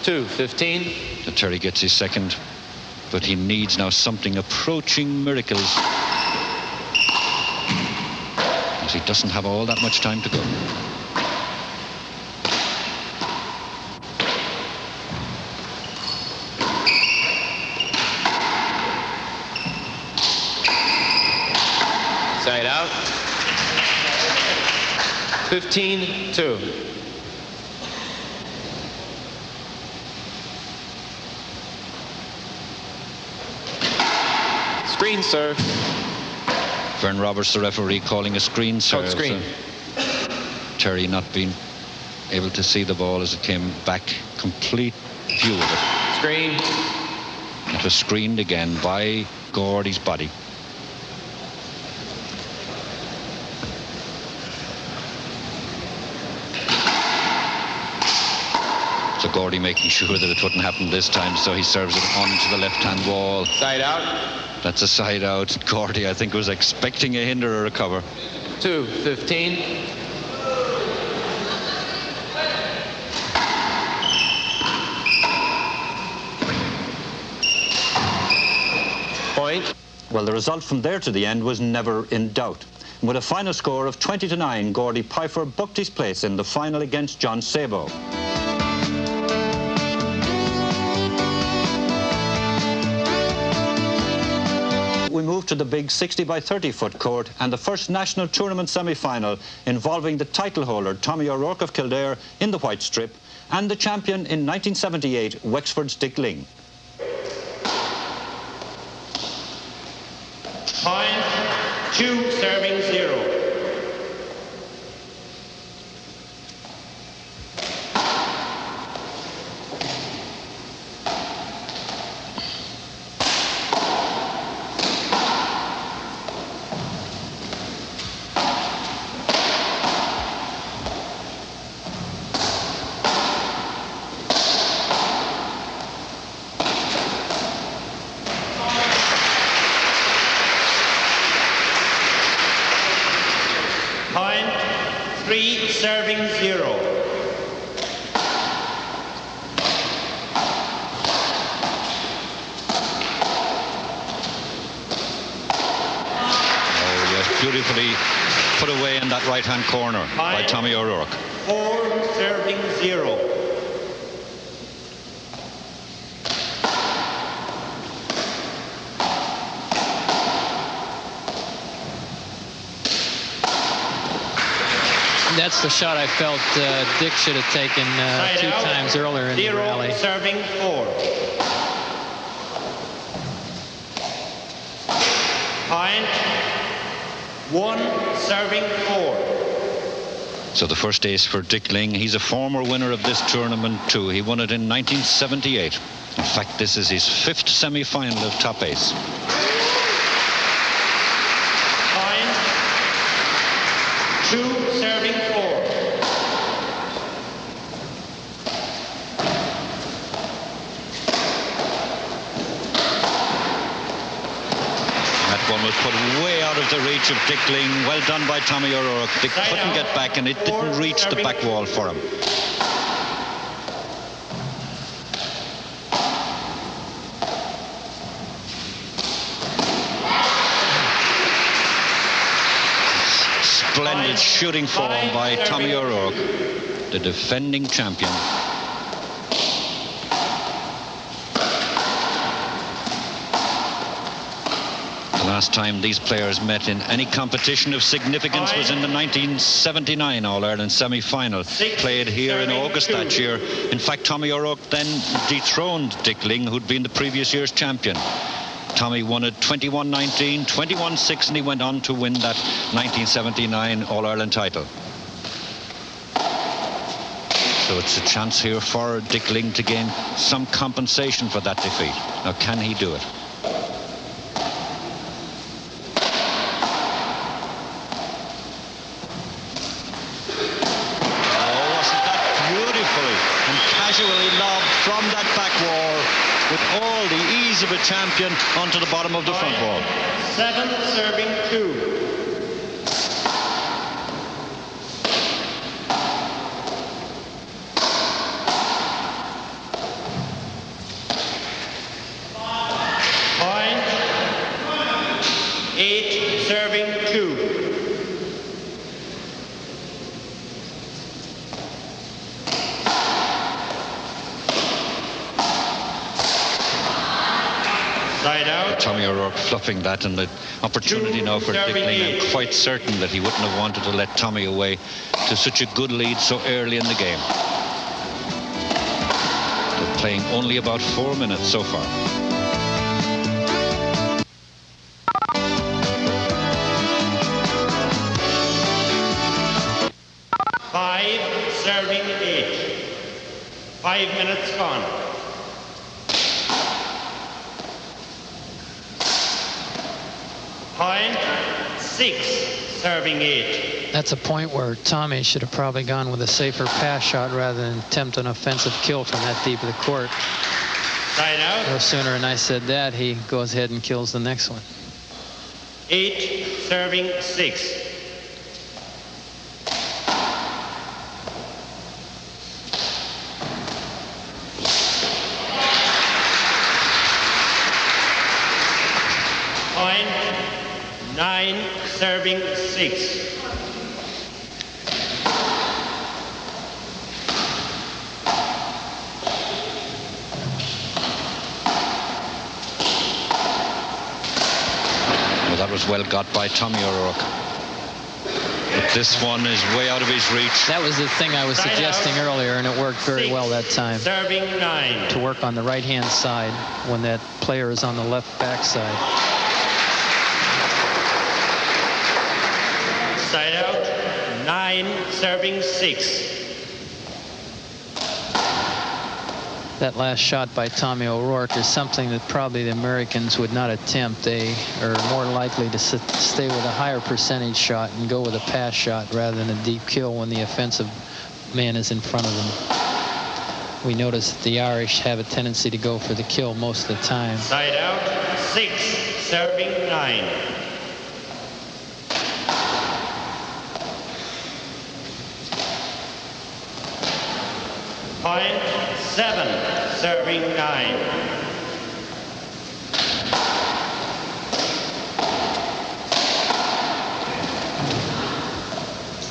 2-15. So Terry gets his second, but he needs now something approaching miracles, as he doesn't have all that much time to go. Side out. 15-2. Screen serve. Vern Roberts, the referee, calling a screen serve. Screen. So Terry not being able to see the ball as it came back. Complete view of it. Screen. It was screened again by Gordy's body. So Gordy making sure that it wouldn't happen this time, so he serves it onto the left-hand wall. Side out. That's a side out. Gordy, I think, was expecting a hinder or a cover. 2-15. Point. Well, the result from there to the end was never in doubt. With a final score of 20-9, Gordy Pifer booked his place in the final against John Sabo. We move to the big 60 by 30 foot court and the first national tournament semi-final involving the title holder Tommy O'Rourke of Kildare in the white strip and the champion in 1978 Wexford's Dick Lyng. Point. 2 serving 0. Point. 3 serving 0. Beautifully put away in that right-hand corner by Tommy O'Rourke. 4 serving 0. That's the shot I felt Dick should have taken 2 times earlier in the rally. 0 serving 4. Point. 1 serving 4. So the first ace for Dick Lyng. He's a former winner of this tournament too. He won it in 1978. In fact, this is his 5th semi-final of top ace. 2 serving 4. That one was put way out of the reach of Dick Lyng. Well done by Tommy O'Rourke. Dick couldn't get back, and it didn't reach the back wall for him. Splendid shooting form by Tommy O'Rourke, the defending champion. The last time these players met in any competition of significance was in the 1979 All-Ireland semi-final, played here in August that year. In fact, Tommy O'Rourke then dethroned Dick Lyng, who'd been the previous year's champion. Tommy won it 21-19, 21-6, and he went on to win that 1979 All-Ireland title. So it's a chance here for Dick Lyng to gain some compensation for that defeat. Now, can he do it? Oh, wasn't that beautifully and casually lobbed from that back wall with all the ease of a champion onto the bottom of the front wall. 7 serving 2. Point. 8 serving 2. Side out. Tommy O'Rourke fluffing that, and the opportunity now for Dick Lyng. I'm quite certain that he wouldn't have wanted to let Tommy away to such a good lead so early in the game. They're playing only about 4 minutes so far. Five serving 8. 5 minutes gone. Point. 6 serving 8. That's a point where Tommy should have probably gone with a safer pass shot rather than attempt an offensive kill from that deep of the court. Side out. No sooner than I said that, he goes ahead and kills the next one. 8 serving 6. Point. 9 serving 6. Well, that was well got by Tommy O'Rourke. But this one is way out of his reach. That was the thing I was suggesting earlier, and it worked very well that time. Serving 9. To work on the right-hand side when that player is on the left backside. Side out. 9 serving 6. That last shot by Tommy O'Rourke is something that probably the Americans would not attempt. They are more likely to stay with a higher percentage shot and go with a pass shot rather than a deep kill when the offensive man is in front of them. We notice that the Irish have a tendency to go for the kill most of the time. Side out. 6 serving 9. Point. 7 serving 9.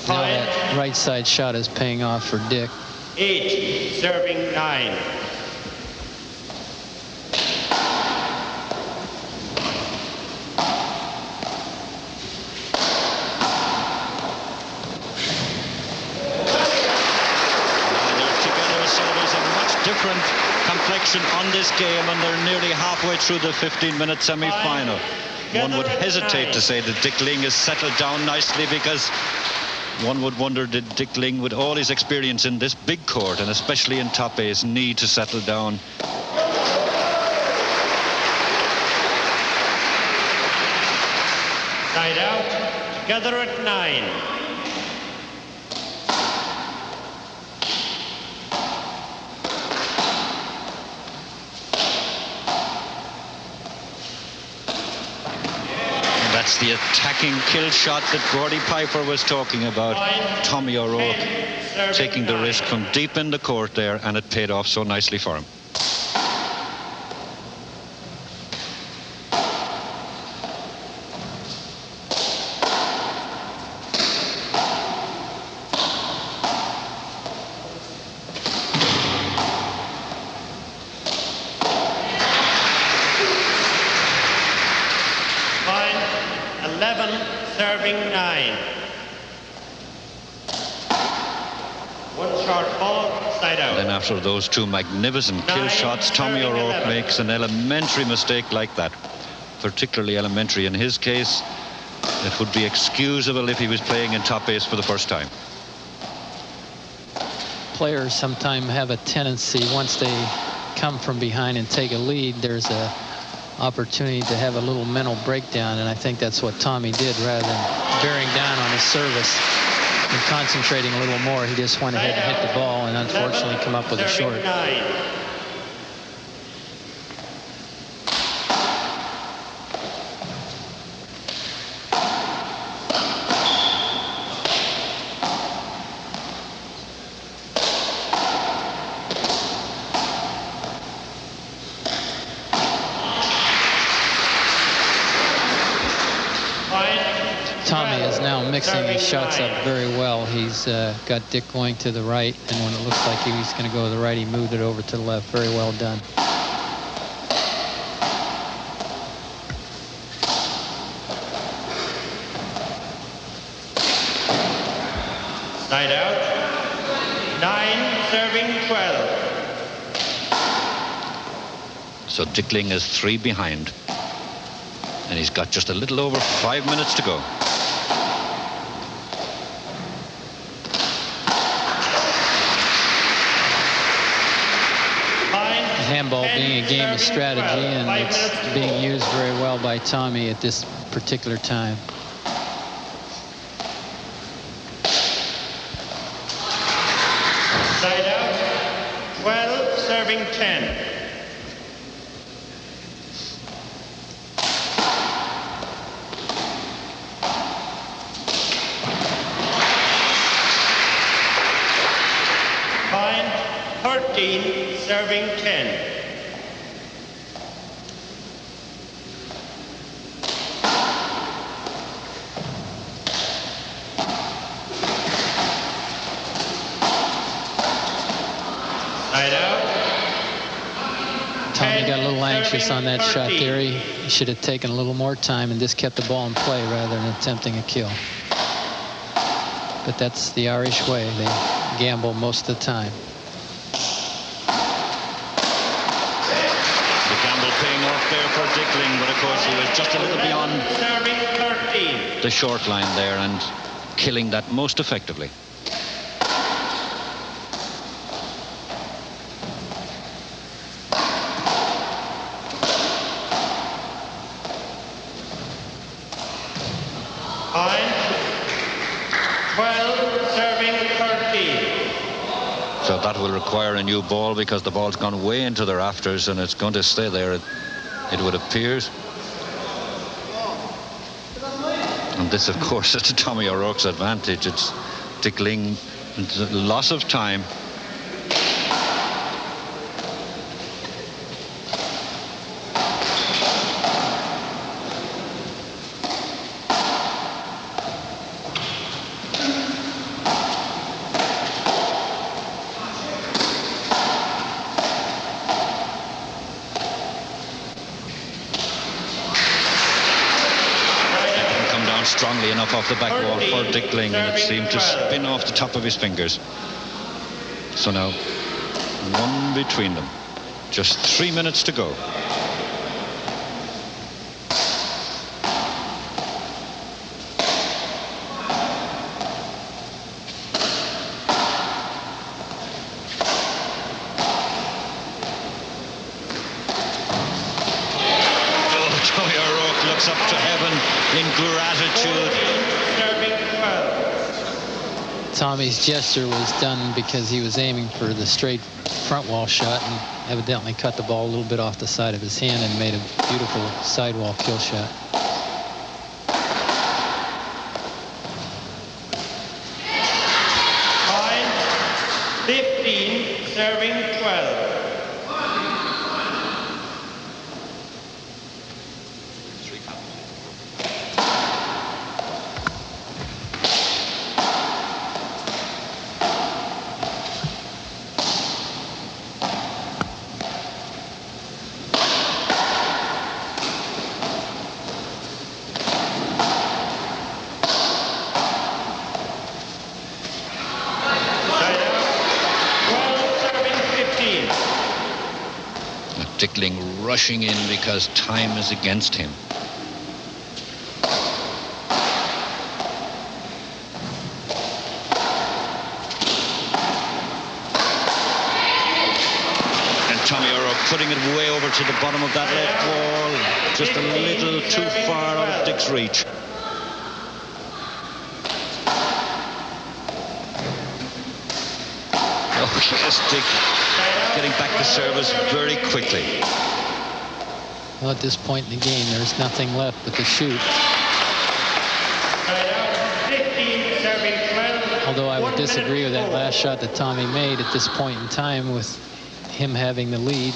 Now that right side shot is paying off for Dick. 8 serving 9. Different complexion on this game, and they're nearly halfway through the 15-minute semi-final. One would hesitate to say that Dick Lyng has settled down nicely, because one would wonder, did Dick Lyng, with all his experience in this big court and especially in top A's, need to settle down? Side out. Together at 9. That's the attacking kill shot that Gordy Pifer was talking about. Tommy O'Rourke taking the risk from deep in the court there, and it paid off so nicely for him. Serving 9. One short ball, side out. And then after those two magnificent kill shots, Tommy O'Rourke makes an elementary mistake like that. Particularly elementary in his case. It would be excusable if he was playing in top ace for the first time. Players sometimes have a tendency, once they come from behind and take a lead, there's a opportunity to have a little mental breakdown, and I think that's what Tommy did. Rather than bearing down on his service and concentrating a little more, he just went ahead and hit the ball and unfortunately come up with a short. Tommy is now mixing his shots up very well. He's got Dick going to the right, and when it looks like he's going to go to the right, he moved it over to the left. Very well done. Side out. 9 serving 12. So Dick Lyng is 3 behind. And he's got just a little over 5 minutes to go. Handball being a game of strategy, and it's being used very well by Tommy at this particular time. Side out. 12 serving 10. Fine. 13 serving 10. Tommy got a little anxious on that shot there. He should have taken a little more time and just kept the ball in play rather than attempting a kill. But that's the Irish way. They gamble most of the time. The gamble paying off there for Dick Lyng, but of course he was just a little beyond the short line there and killing that most effectively. So that will require a new ball because the ball's gone way into the rafters and it's going to stay there, it would appear. And this, of course, is to Tommy O'Rourke's advantage. It's Dick Lyng, loss of time. Strongly enough off the back wall for Dick Lyng, and it seemed to spin off the top of his fingers. So now, one between them. Just 3 minutes to go. Up to heaven in gratitude. Tommy's gesture was done because he was aiming for the straight front wall shot and evidently cut the ball a little bit off the side of his hand and made a beautiful sidewall kill shot. serving 12. Lyng rushing in because time is against him. And Tommy O'Rourke putting it way over to the bottom of that left wall, just a little too far out of Dick's reach. Oh yes, Dick getting back to service very quickly. Well, at this point in the game, there's nothing left but to shoot. Although I would disagree with that last shot that Tommy made at this point in time, with him having the lead,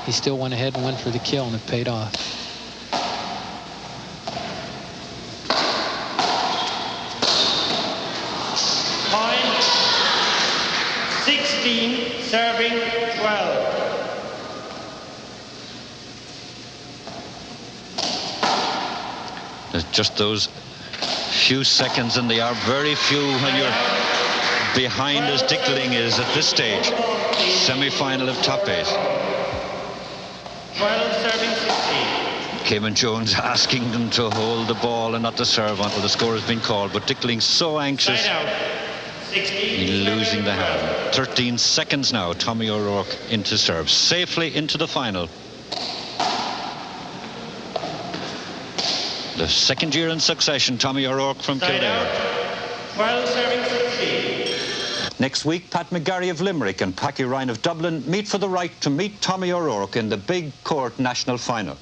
he still went ahead and went for the kill, and it paid off. Point 16, serving 12. There's just those few seconds, and they are very few when you're behind as Dick Lyng is at this stage. Semi-final of top 8. 12 serving 16. Cayman Jones asking them to hold the ball and not to serve until the score has been called, but Dick Lyng's so anxious. He's losing the hand. 13 seconds now. Tommy O'Rourke into serve, safely into the final. The second year in succession, Tommy O'Rourke from Kildare. 12 serving 16. Next week, Pat McGarry of Limerick and Packy Ryan of Dublin meet for the right to meet Tommy O'Rourke in the big court national final.